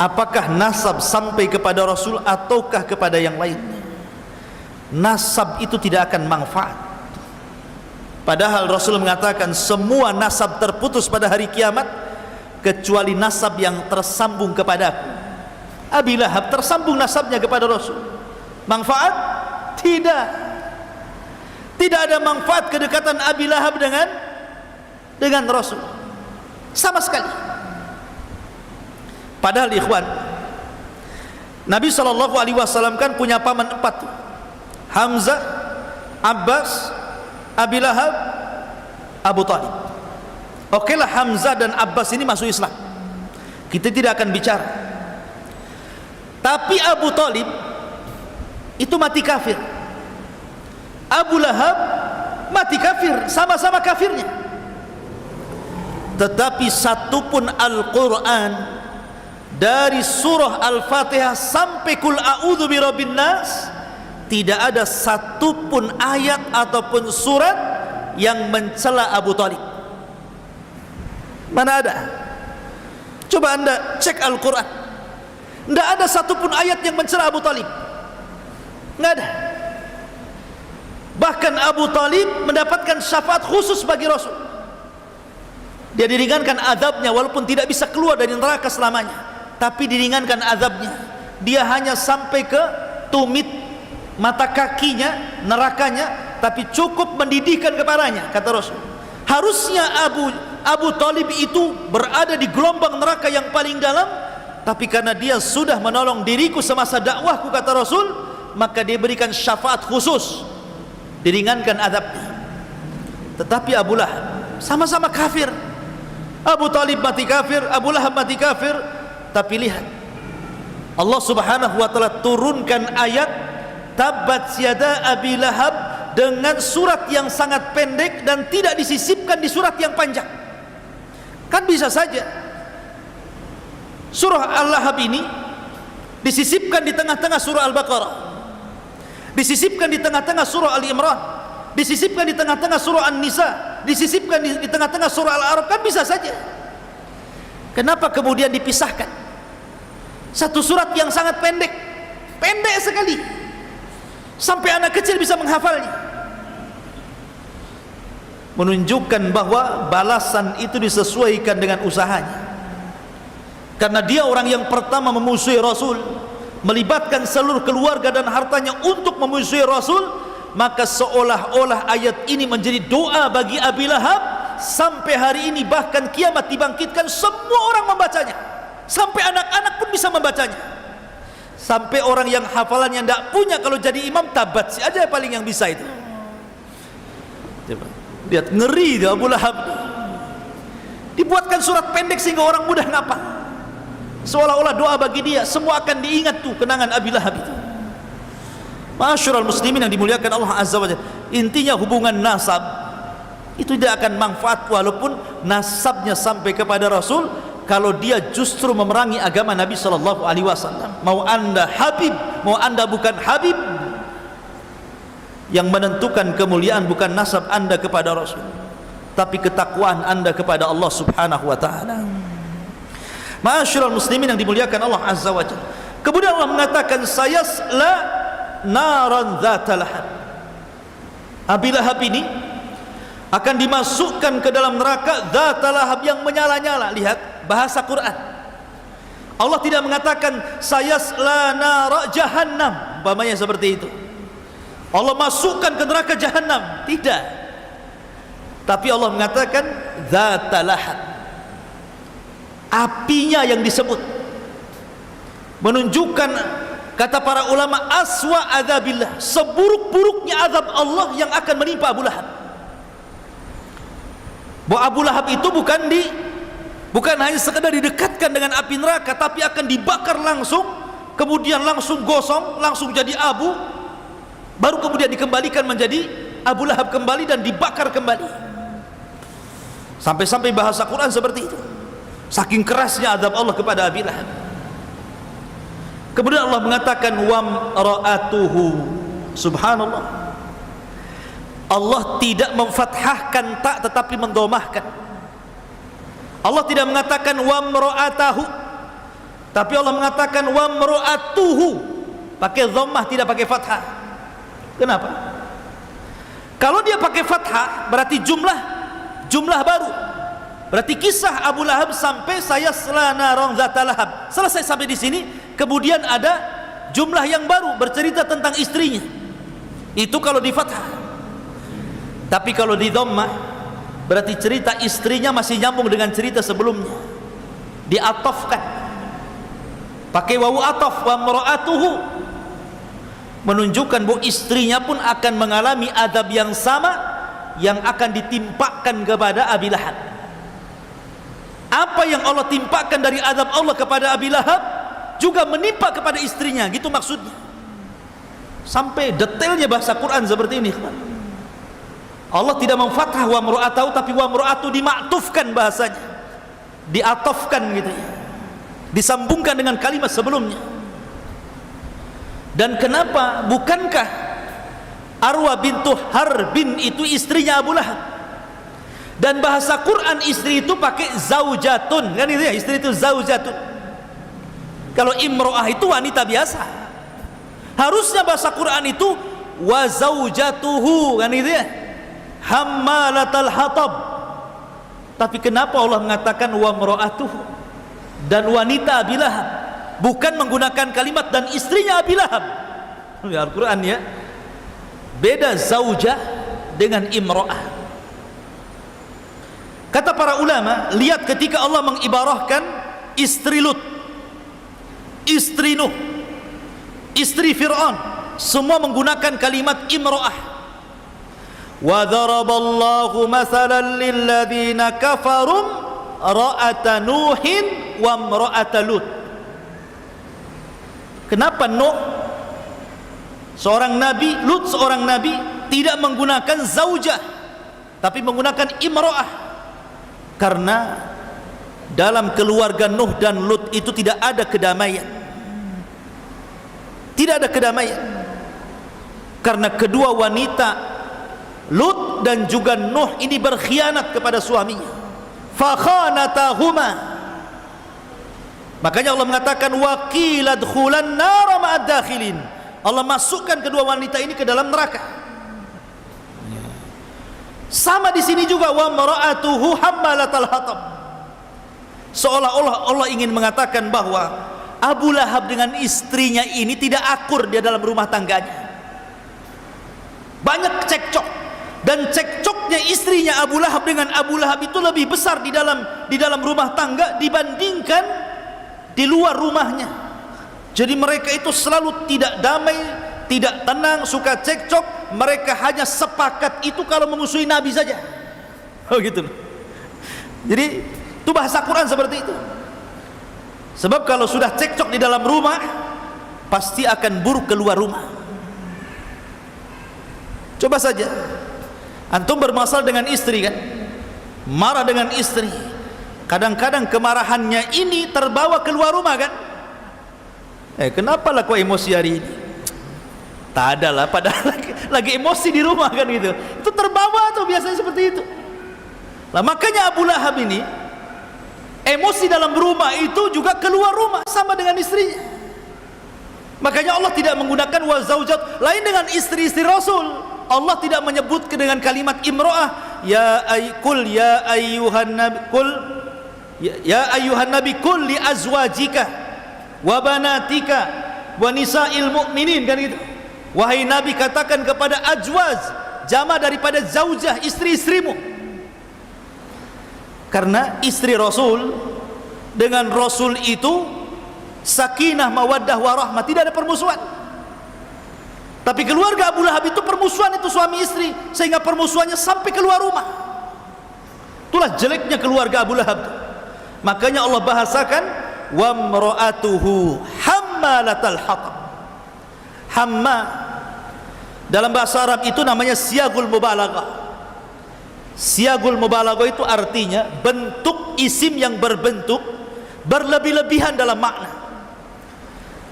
apakah nasab sampai kepada Rasul ataukah kepada yang lain. Nasab itu tidak akan manfaat, padahal Rasul mengatakan semua nasab terputus pada hari kiamat kecuali nasab yang tersambung kepadaku. Abi Lahab tersambung nasabnya kepada Rasul. Manfaat? Tidak. Tidak ada manfaat kedekatan Abi Lahab dengan Rasul sama sekali. Padahal ikhwan, Nabi SAW kan punya paman 4, Hamzah, Abbas, Abi Lahab, Abu Talib. Okelah Hamzah dan Abbas ini masuk Islam, kita tidak akan bicara. Tapi Abu Talib itu mati kafir, Abu Lahab mati kafir, sama-sama kafirnya. Tetapi satupun Al-Quran dari surah Al-Fatihah sampai Qul a'udzu birabbin nas, tidak ada satupun ayat ataupun surat yang mencela Abu Talib. Mana ada? Coba anda cek Al-Quran, tidak ada satupun ayat yang mencela Abu Talib, tidak ada. Bahkan Abu Talib mendapatkan syafaat khusus bagi Rasul. Dia diringankan azabnya, walaupun tidak bisa keluar dari neraka selamanya, tapi diringankan azabnya. Dia hanya sampai ke tumit mata kakinya nerakanya, tapi cukup mendidihkan kepalanya, kata Rasul. Harusnya Abu Talib itu berada di gelombang neraka yang paling dalam, tapi karena dia sudah menolong diriku semasa dakwahku, kata Rasul, maka dia berikan syafaat khusus, diringankan azabnya. Tetapi Abu Lahab sama-sama kafir. Abu Talib mati kafir, Abu Lahab mati kafir. Tapi lihat, Allah Subhanahu wa taala turunkan ayat Tabbat yada Abi Lahab dengan surat yang sangat pendek dan tidak disisipkan di surat yang panjang. Kan bisa saja surah Al-Lahab ini disisipkan di tengah-tengah surah Al-Baqarah, disisipkan di tengah-tengah surah Al-Imran, disisipkan di tengah-tengah surah An-Nisa, disisipkan di tengah-tengah surah Al-A'raf, kan bisa saja. Kenapa kemudian dipisahkan? Satu surat yang sangat pendek, pendek sekali, sampai anak kecil bisa menghafalnya, menunjukkan bahwa balasan itu disesuaikan dengan usahanya. Karena dia orang yang pertama memusuhi Rasul, melibatkan seluruh keluarga dan hartanya untuk memusuhi Rasul, maka seolah-olah ayat ini menjadi doa bagi Abi Lahab. Sampai hari ini bahkan kiamat dibangkitkan, semua orang membacanya, sampai anak-anak pun bisa membacanya. Sampai orang yang hafalannya tidak punya, kalau jadi imam tabat si aja paling yang bisa itu. Coba lihat, ngeri dia Abu Lahab. Dibuatkan surat pendek sehingga orang mudah ngapal, seolah-olah doa bagi dia. Semua akan diingat tuh kenangan Abi Lahab itu. Ma'asyiral muslimin yang dimuliakan Allah Azza wa Jalla, intinya hubungan nasab itu tidak akan manfaat walaupun nasabnya sampai kepada Rasul, kalau dia justru memerangi agama Nabi sallallahu alaihi wasallam. Mau anda Habib, mau anda bukan Habib, yang menentukan kemuliaan bukan nasab anda kepada Rasul, tapi ketakwaan anda kepada Allah Subhanahu wa taala. Ma'asyiral muslimin yang dimuliakan Allah Azza wa Jalla, kemudian Allah mengatakan sayasla naran dzatal lahab. Abi Lahab ini akan dimasukkan ke dalam neraka dzatal lahab yang menyala-nyala. Lihat bahasa Quran, Allah tidak mengatakan sayasla nar jahannam, umpamanya seperti itu, Allah masukkan ke neraka jahannam, tidak. Tapi Allah mengatakan dzatal lahab, apinya yang disebut, menunjukkan, kata para ulama, aswa adzabillah, seburuk-buruknya azab Allah yang akan menimpa Abu Lahab. Bahwa Abu Lahab itu bukan hanya sekedar didekatkan dengan api neraka, tapi akan dibakar langsung, kemudian langsung gosong, langsung jadi abu, baru kemudian dikembalikan menjadi Abu Lahab kembali dan dibakar kembali. Sampai-sampai bahasa Quran seperti itu. Saking kerasnya azab Allah kepada Abi Lahab. Kemudian Allah mengatakan wamra'atuhu. Subhanallah, Allah tidak memfathahkan tak tetapi mendomahkan. Allah tidak mengatakan wamra'atahu, tapi Allah mengatakan wamra'atuhu, pakai dhammah, tidak pakai fathah. Kenapa? Kalau dia pakai fathah berarti jumlah baru. Berarti kisah Abu Lahab sampai sayasla naran dzata lahab selesai sampai di sini. Kemudian ada jumlah yang baru bercerita tentang istrinya. Itu kalau di fathah. Tapi kalau di dhammah berarti cerita istrinya masih nyambung dengan cerita sebelumnya, diatofkan pakai wawu atof, wa mar'atuhu, menunjukkan bahwa istrinya pun akan mengalami azab yang sama yang akan ditimpakan kepada Abi Lahab. Apa yang Allah timpakan dari azab Allah kepada Abi Lahab juga menimpa kepada istrinya, gitu maksudnya. Sampai detailnya bahasa Quran seperti ini. Allah tidak memfathah wa mar'atahu, tapi wa mar'atu dimaktufkan bahasanya, diatofkan gitu ya, disambungkan dengan kalimat sebelumnya. Dan kenapa? Bukankah Arwa bintu Harbin itu istrinya Abu Lahab? Dan bahasa Quran istri itu pakai zaujatun, kan itu ya, istri itu zaujatun. Kalau imro'ah itu wanita biasa, harusnya bahasa Quran itu wa zaujatuhu, kan itu ya, hammalatal hatab. Tapi kenapa Allah mengatakan wa imra'atuhu dan wanita Abi Lahab, bukan menggunakan kalimat dan istrinya Abi Lahab? Al-Quran ya, beda zaujah dengan imro'ah. Kata para ulama, lihat ketika Allah mengibarahkan istri Lut, istri Nuh, istri Fir'aun, semua menggunakan kalimat imro'ah. Wa daraballahu mathalan lilladzina kafarum ra'ata Nuhin wa imra'ata Lut. Kenapa Nuh seorang nabi, Lut seorang nabi, tidak menggunakan zaujah tapi menggunakan imro'ah? Karena dalam keluarga Nuh dan Lut itu tidak ada kedamaian, tidak ada kedamaian, karena kedua wanita Lut dan juga Nuh ini berkhianat kepada suaminya. Fakhanatahuma, makanya Allah mengatakan waqila dkhulan nar ma'ad dakhilin. Allah masukkan kedua wanita ini ke dalam neraka. Sama di sini juga wa mar'atuhu hammalatal hatab. Seolah-olah Allah ingin mengatakan bahwa Abu Lahab dengan istrinya ini tidak akur di dalam rumah tangganya. Banyak cekcok, dan cekcoknya istrinya Abu Lahab dengan Abu Lahab itu lebih besar di dalam rumah tangga dibandingkan di luar rumahnya. Jadi mereka itu selalu tidak damai, tidak tenang, suka cekcok. Mereka hanya sepakat itu kalau memusuhi Nabi saja. Oh gitu. Jadi itu bahasa Quran seperti itu. Sebab kalau sudah cekcok di dalam rumah, pasti akan buruk keluar rumah. Coba saja antum bermasalah dengan istri kan, marah dengan istri, kadang-kadang kemarahannya ini terbawa keluar rumah kan. Kenapa lah kau emosi hari ini? Tak ada lah, padahal lagi emosi di rumah kan gitu. Itu terbawa tuh biasanya seperti itu. Nah makanya Abu Lahab ini emosi dalam rumah itu juga keluar rumah sama dengan istrinya. Makanya Allah tidak menggunakan wa zaujat lain dengan istri-istri Rasul. Allah tidak menyebut dengan kalimat imro'ah. Ya ayyuhan nabi kul ya ayyuhan nabi kul li azwajika wa banatika wa nisa'il mu'minin, kan gitu. Wahai Nabi, katakan kepada ajwaz, jama daripada zaujah, istri-istrimu. Karena istri Rasul dengan Rasul itu sakinah, mawaddah, warahmah, tidak ada permusuhan. Tapi keluarga Abu Lahab itu permusuhan, itu suami istri, sehingga permusuhannya sampai keluar rumah. Itulah jeleknya keluarga Abu Lahab. Makanya Allah bahasakan wa imra'atuhu hammalatal hatab. Hamma dalam bahasa Arab itu namanya siyagul mubalaghah. Siyagul mubalaghah itu artinya bentuk isim yang berbentuk berlebih-lebihan dalam makna.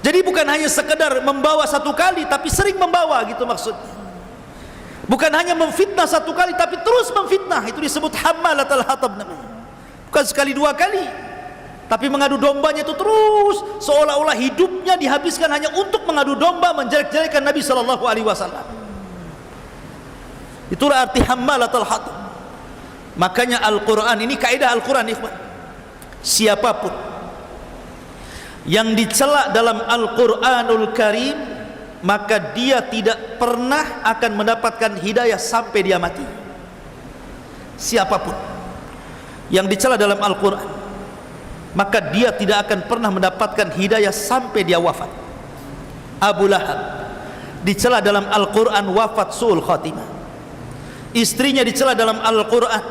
Jadi bukan hanya sekedar membawa satu kali, tapi sering membawa, gitu maksudnya. Bukan hanya memfitnah satu kali, tapi terus memfitnah. Itu disebut hammalatul hatab namanya. Bukan sekali dua kali, tapi mengadu dombanya itu terus, seolah-olah hidupnya dihabiskan hanya untuk mengadu domba, menjelek-jelekan Nabi sallallahu alaihi wasallam. Itulah arti hammalatul hatab. Makanya Al-Quran ini, kaidah Al-Quran, ikhwan, siapapun yang dicela dalam Al-Quranul Karim, maka dia tidak pernah akan mendapatkan hidayah sampai dia mati. Siapapun yang dicela dalam Al-Quran, maka dia tidak akan pernah mendapatkan hidayah sampai dia wafat. Abu Lahab dicela dalam Al-Quran wafat su'ul khatimah. Istrinya dicela dalam Al-Quran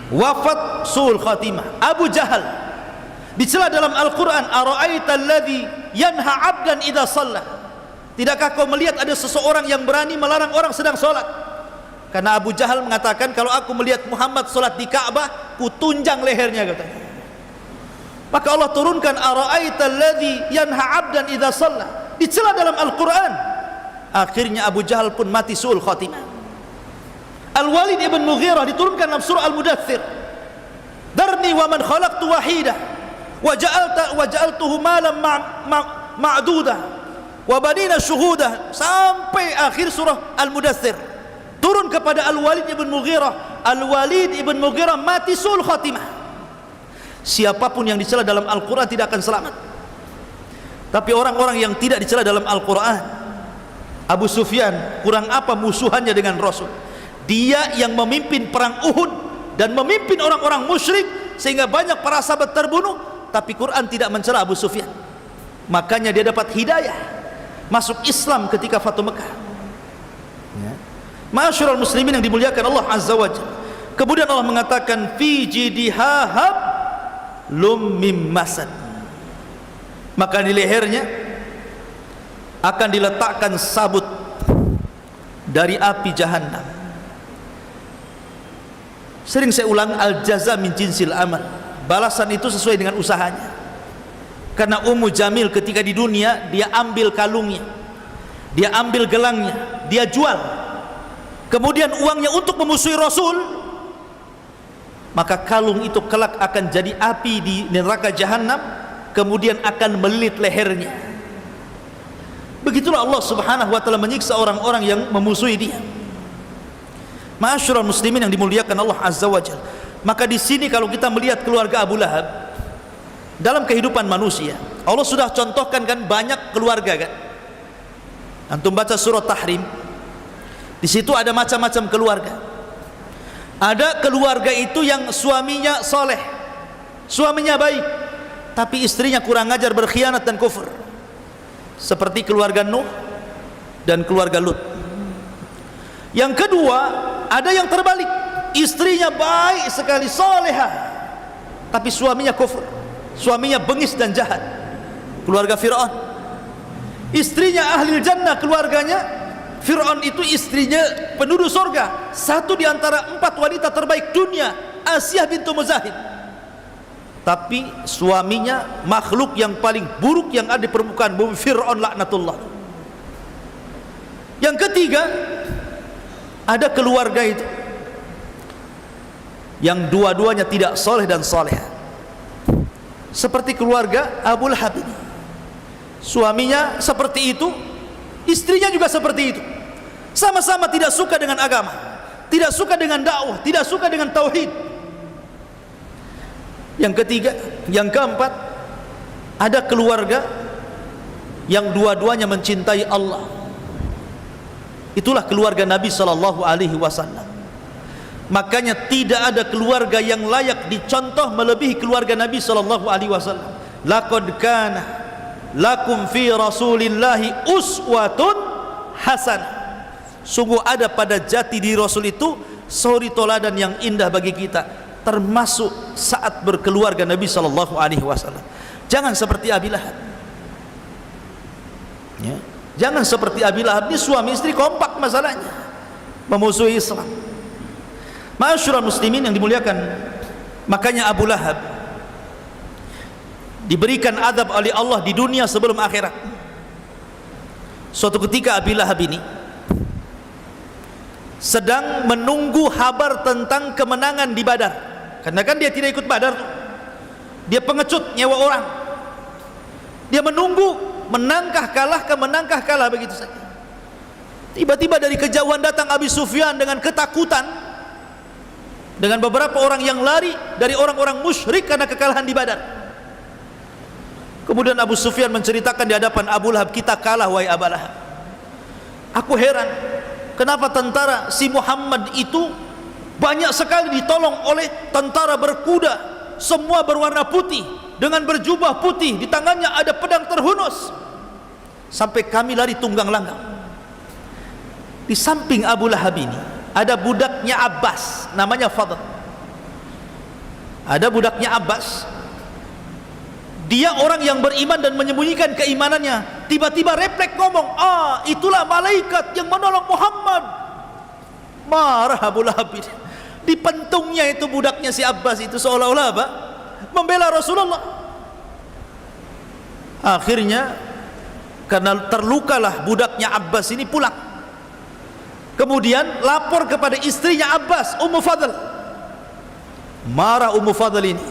wafat su'ul khatimah. Abu Jahal dicela dalam Al-Quran, ara'aita alladhi yanha 'abdan idza shalla. Tidakkah kau melihat ada seseorang yang berani melarang orang sedang sholat? Karena Abu Jahal mengatakan, kalau aku melihat Muhammad sholat di Ka'bah, ku tunjang lehernya, katanya. Maka Allah turunkan ara'aita alladhi yanha 'abdan idza shalla, dicela dalam Al-Quran. Akhirnya Abu Jahal pun mati su'ul khatimah. Al-Walid ibn Mughirah diturunkan dalam surah Al-Mudaththir, darni wa man khalaqtu wahida wa ja'altuhu malam ma'duda wa banina syuhuda, sampai akhir surah Al-Mudaththir turun kepada Al-Walid ibn Mughirah. Al-Walid ibn Mughirah mati su'ul khatimah. Siapapun yang dicela dalam Al-Quran tidak akan selamat. Tapi orang-orang yang tidak dicela dalam Al-Quran, Abu Sufyan, kurang apa musuhannya dengan Rasul? Dia yang memimpin perang Uhud dan memimpin orang-orang musyrik sehingga banyak para sahabat terbunuh, tapi Quran tidak mencela Abu Sufyan. Makanya dia dapat hidayah, masuk Islam ketika Fatu Mekah. Ya. Ma'asyiral muslimin yang dimuliakan Allah Azza wa Jalla. Kemudian Allah mengatakan fi jidihahab lum mim masad. Maka di lehernya akan diletakkan sabut dari api jahannam. Sering saya ulang, al jaza min jinsil amal. Balasan itu sesuai dengan usahanya. Karena Ummu Jamil ketika di dunia, dia ambil kalungnya, dia ambil gelangnya, dia jual, kemudian uangnya untuk memusuhi Rasul, maka kalung itu kelak akan jadi api di neraka jahanam, kemudian akan melilit lehernya. Begitulah Allah Subhanahu wa taala menyiksa orang-orang yang memusuhi dia. Ma'asyiral muslimin yang dimuliakan Allah Azza wa Jalla. Maka di sini kalau kita melihat keluarga Abu Lahab dalam kehidupan manusia, Allah sudah contohkan kan banyak keluarga kan. Antum baca surah Tahrim, di situ ada macam-macam keluarga. Ada keluarga itu yang suaminya soleh, suaminya baik, tapi istrinya kurang ajar, berkhianat dan kufur, seperti keluarga Nuh dan keluarga Lut. Yang kedua, ada yang terbalik, istrinya baik sekali, solehah, tapi suaminya kufur, suaminya bengis dan jahat, keluarga Fir'aun. Istrinya ahli jannah, keluarganya Fir'aun itu istrinya penduduk surga, satu di antara 4 wanita terbaik dunia, Asyah bintu Muzahid, tapi suaminya makhluk yang paling buruk yang ada di permukaan bumi, Fir'aun laknatullah. Yang ketiga, ada keluarga itu yang dua-duanya tidak soleh dan soleh, seperti keluarga Abu Lahab ini. Suaminya seperti itu, istrinya juga seperti itu, sama-sama tidak suka dengan agama, tidak suka dengan dakwah, tidak suka dengan tauhid. Yang ketiga, yang keempat, ada keluarga yang dua-duanya mencintai Allah. Itulah keluarga Nabi sallallahu alaihi wasallam. Makanya tidak ada keluarga yang layak dicontoh melebihi keluarga Nabi sallallahu alaihi wasallam. Laqad kana lakum fi Rasulillahi uswatun hasanah. Sungguh ada pada jati diri Rasul itu suri toladan yang indah bagi kita, termasuk saat berkeluarga Nabi sallallahu alaihi wasallam. Jangan seperti Abi Lahab. Ya. Jangan seperti Abi Lahab. Ini suami istri kompak masalahnya, memusuhi Islam. Ma'asyiral muslimin yang dimuliakan Makanya Abu Lahab diberikan azab oleh Allah di dunia sebelum akhirat. Suatu ketika Abu Lahab ini sedang menunggu kabar tentang kemenangan di Badar, karena kan dia tidak ikut Badar, dia pengecut, nyewa orang, dia menunggu menangkah kalah begitu saja. Tiba-tiba dari kejauhan datang Abu Sufyan dengan ketakutan, dengan beberapa orang yang lari dari orang-orang musyrik karena kekalahan di Badar. Kemudian Abu Sufyan menceritakan di hadapan Abu Lahab, kita kalah wahai Abu Lahab. Aku heran, kenapa tentara si Muhammad itu banyak sekali ditolong oleh tentara berkuda, semua berwarna putih, dengan berjubah putih, di tangannya ada pedang terhunus, sampai kami lari tunggang langgang. Di samping Abu Lahab ini ada budaknya Abbas, namanya Fadl. Ada budaknya Abbas, dia orang yang beriman dan menyembunyikan keimanannya. Tiba-tiba refleks ngomong, itulah malaikat yang menolong Muhammad. Marah Abu Lahab ini. Di pentungnya itu budaknya si Abbas itu, seolah-olah apa? Membela Rasulullah. Akhirnya karena terlukalah budaknya Abbas ini, pulang. Kemudian lapor kepada istrinya Abbas, Ummu Fadl. Marah Ummu Fadl ini,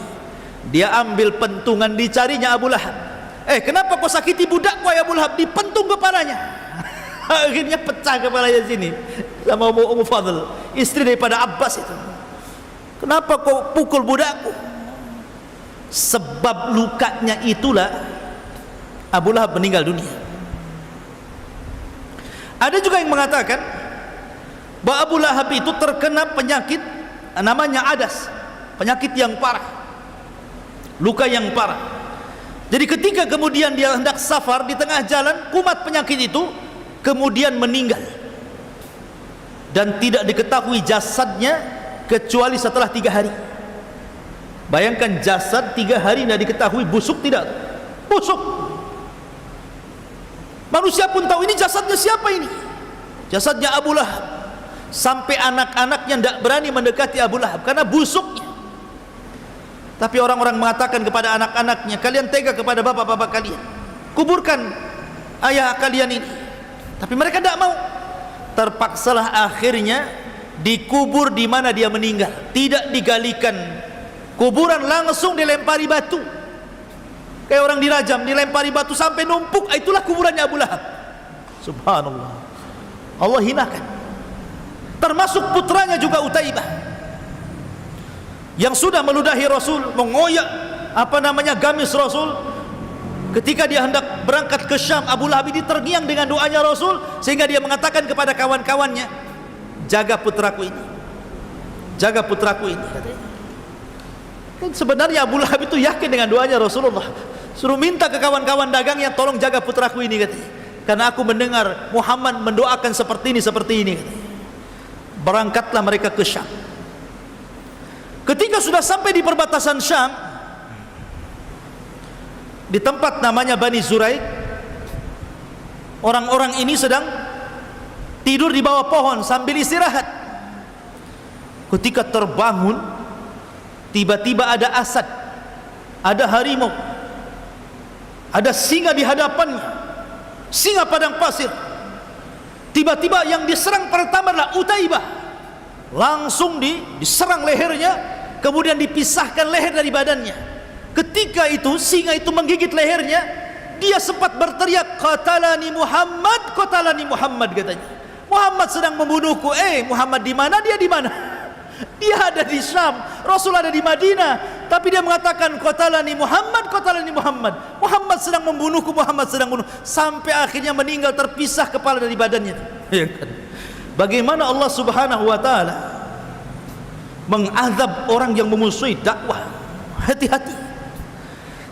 dia ambil pentungan, dicarinya Abu Lahab. Kenapa kau sakiti budakku ya Abu Lahab? Dipentung kepalanya. Akhirnya pecah kepalanya sini sama Ummu Fadl, istri daripada Abbas itu. Kenapa kau pukul budakku? Sebab lukanya itulah Abu Lahab meninggal dunia. Ada juga yang mengatakan bahwa Abu Lahab itu terkena penyakit namanya adas, penyakit yang parah, luka yang parah. Jadi ketika kemudian dia hendak safar, di tengah jalan kumat penyakit itu, kemudian meninggal, dan tidak diketahui jasadnya kecuali setelah 3 hari. Bayangkan jasad 3 hari tidak diketahui, busuk tidak? Busuk. Manusia pun tahu ini jasadnya siapa ini? Jasadnya Abu Lahab. Sampai anak-anaknya tidak berani mendekati Abu Lahab karena busuknya. Tapi orang-orang mengatakan kepada anak-anaknya, kalian tega kepada bapak-bapak kalian, kuburkan ayah kalian ini. Tapi mereka tidak mau. Terpaksalah akhirnya dikubur di mana dia meninggal. Tidak digalikan kuburan, langsung dilempari batu. Kayak orang dirajam, dilempari batu sampai numpuk. Itulah kuburannya Abu Lahab. Subhanallah, Allah hinakan. Termasuk putranya juga Utaibah, yang sudah meludahi Rasul, mengoyak gamis Rasul. Ketika dia hendak berangkat ke Syam, Abu Lahab ini terngiang dengan doanya Rasul, sehingga dia mengatakan kepada kawan-kawannya, jaga putraku ini, jaga putraku ini. Kan sebenarnya Abu Lahab itu yakin dengan doanya Rasulullah, suruh minta ke kawan-kawan dagangnya, tolong jaga putraku ini, katanya, karena aku mendengar Muhammad mendoakan seperti ini, katanya. Berangkatlah mereka ke Syam. Ketika sudah sampai di perbatasan Syam, di tempat namanya Bani Zuraik, orang-orang ini sedang tidur di bawah pohon sambil istirahat. Ketika terbangun, tiba-tiba ada asad, ada harimau, ada singa di hadapannya, singa padang pasir. Tiba-tiba yang diserang pertama adalah Utaibah. Langsung diserang lehernya, kemudian dipisahkan leher dari badannya. Ketika itu singa itu menggigit lehernya, dia sempat berteriak, qatalani Muhammad, qatalani Muhammad, katanya. Muhammad sedang membunuhku. Muhammad di mana? Dia di mana? Dia ada di Syam, Rasul ada di Madinah, tapi dia mengatakan qatalani Muhammad, qatalani Muhammad. Muhammad sedang membunuhku, Muhammad sedang membunuh, sampai akhirnya meninggal, terpisah kepala dari badannya. Bagaimana Allah Subhanahu wa taala mengazab orang yang memusuhi dakwah. Hati-hati.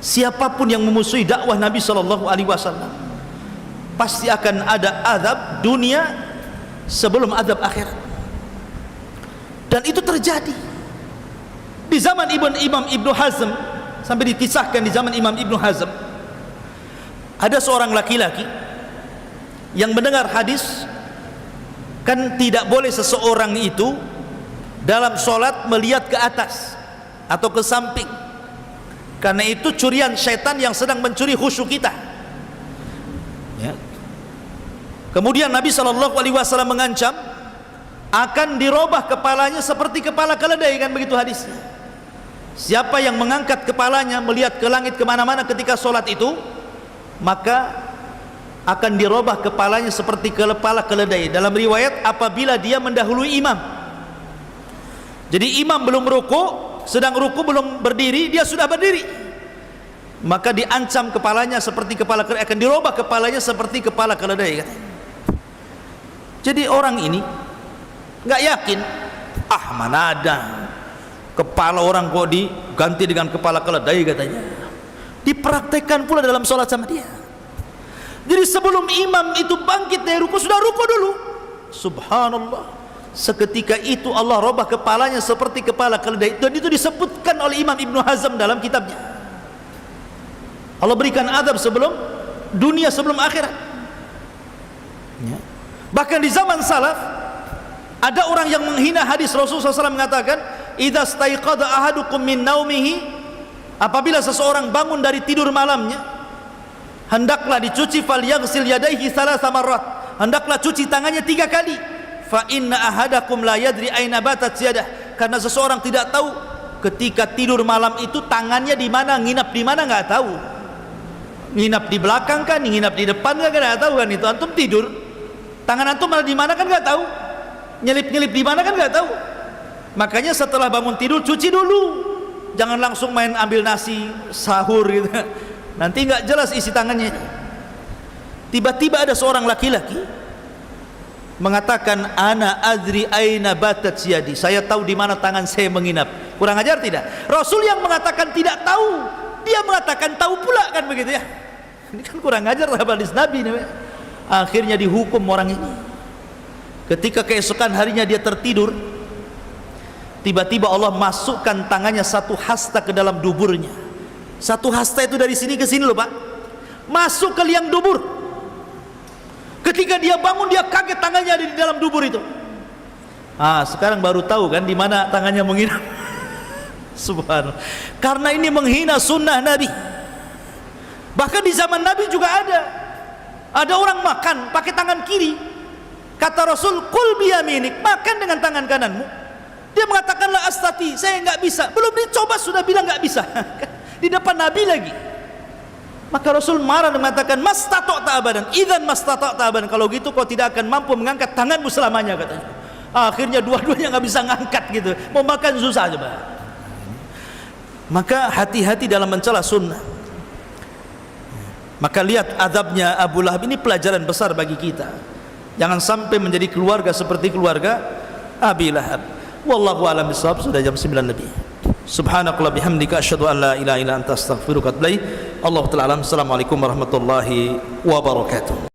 Siapapun yang memusuhi dakwah Nabi sallallahu alaihi wasallam, pasti akan ada azab dunia sebelum azab akhirat. Dan itu terjadi di zaman Imam Ibnu Hazm, sampai dikisahkan di zaman Imam Ibnu Hazm, ada seorang laki-laki yang mendengar hadis, kan tidak boleh seseorang itu dalam sholat melihat ke atas atau ke samping. Karena itu curian syaitan yang sedang mencuri khusyuk kita. Ya. Kemudian Nabi SAW mengancam akan dirubah kepalanya seperti kepala keledai, kan begitu hadisnya. Siapa yang mengangkat kepalanya melihat ke langit kemana-mana ketika sholat itu, maka akan dirubah kepalanya seperti kepala keledai. Dalam riwayat, apabila dia mendahului imam. Jadi imam belum ruku, sedang ruku belum berdiri, dia sudah berdiri, maka diancam kepalanya seperti kepala keledai, akan dirubah kepalanya seperti kepala keledai, katanya. Jadi orang ini nggak yakin, mana ada kepala orang kok diganti dengan kepala keledai, katanya. Dipraktekkan pula dalam sholat sama dia. Jadi sebelum imam itu bangkit dari ruku, sudah ruku dulu. Subhanallah, seketika itu Allah robah kepalanya seperti kepala keledai. Dan itu disebutkan oleh Imam Ibnu Hazm dalam kitabnya. Allah berikan azab sebelum dunia, sebelum akhirat. Ya. Bahkan di zaman salaf ada orang yang menghina hadis Rasulullah SAW mengatakan, idza staiqadha ahadukum min naumihi, apabila seseorang bangun dari tidur malamnya, hendaklah dicuci, falyaghsil yadayhi thalatha marrat, hendaklah cuci tangannya 3 kali. Fa inna ahadakum la yadri aina batat yadah, karena seseorang tidak tahu ketika tidur malam itu tangannya di mana, nginap di mana enggak tahu. Nginap di belakang kan, nginap di depan kan enggak tahu kan, itu antum tidur. Tangan antum malah di mana kan enggak tahu. Nyelip-nyelip di mana kan nggak tahu. Makanya setelah bangun tidur cuci dulu, jangan langsung main ambil nasi sahur gitu. Nanti nggak jelas isi tangannya. Tiba-tiba ada seorang laki-laki mengatakan, ana adri aina batat yadi, saya tahu di mana tangan saya menginap. Kurang ajar tidak? Rasul yang mengatakan tidak tahu, dia mengatakan tahu pula, kan begitu ya. Ini kan kurang ajar hadis Nabi nih. Akhirnya dihukum orang ini. Ketika keesokan harinya dia tertidur, tiba-tiba Allah masukkan tangannya satu hasta ke dalam duburnya. Satu hasta itu dari sini ke sini loh Pak, masuk ke liang dubur. Ketika dia bangun, dia kaget tangannya ada di dalam dubur itu. Sekarang baru tahu kan di mana tangannya menginap. Subhanallah. Karena ini menghina sunnah Nabi. Bahkan di zaman Nabi juga ada orang makan pakai tangan kiri. Kata Rasul, kul biyaminik, makan dengan tangan kananmu. Dia mengatakan, la astati, saya nggak bisa. Belum dicoba sudah bilang nggak bisa. Di depan Nabi lagi. Maka Rasul marah dan mengatakan, mastata'ta abadan, idzan mastata'ta abadan, kalau gitu kau tidak akan mampu mengangkat tanganmu selamanya, katanya. Akhirnya dua-duanya nggak bisa ngangkat gitu. Mau makan susah coba. Maka hati-hati dalam mencela sunnah. Maka lihat azabnya Abu Lahab ini pelajaran besar bagi kita. Jangan sampai menjadi keluarga seperti keluarga Abi Lahab. Wallahu a'lam bishawab. Sudah jam 9 lebih. Subhanakallah bihamdika asyhadu an la ilaha illa anta astaghfiruka wa atubu ilaik. Allahu ta'ala alam. Assalamualaikum warahmatullahi wabarakatuh.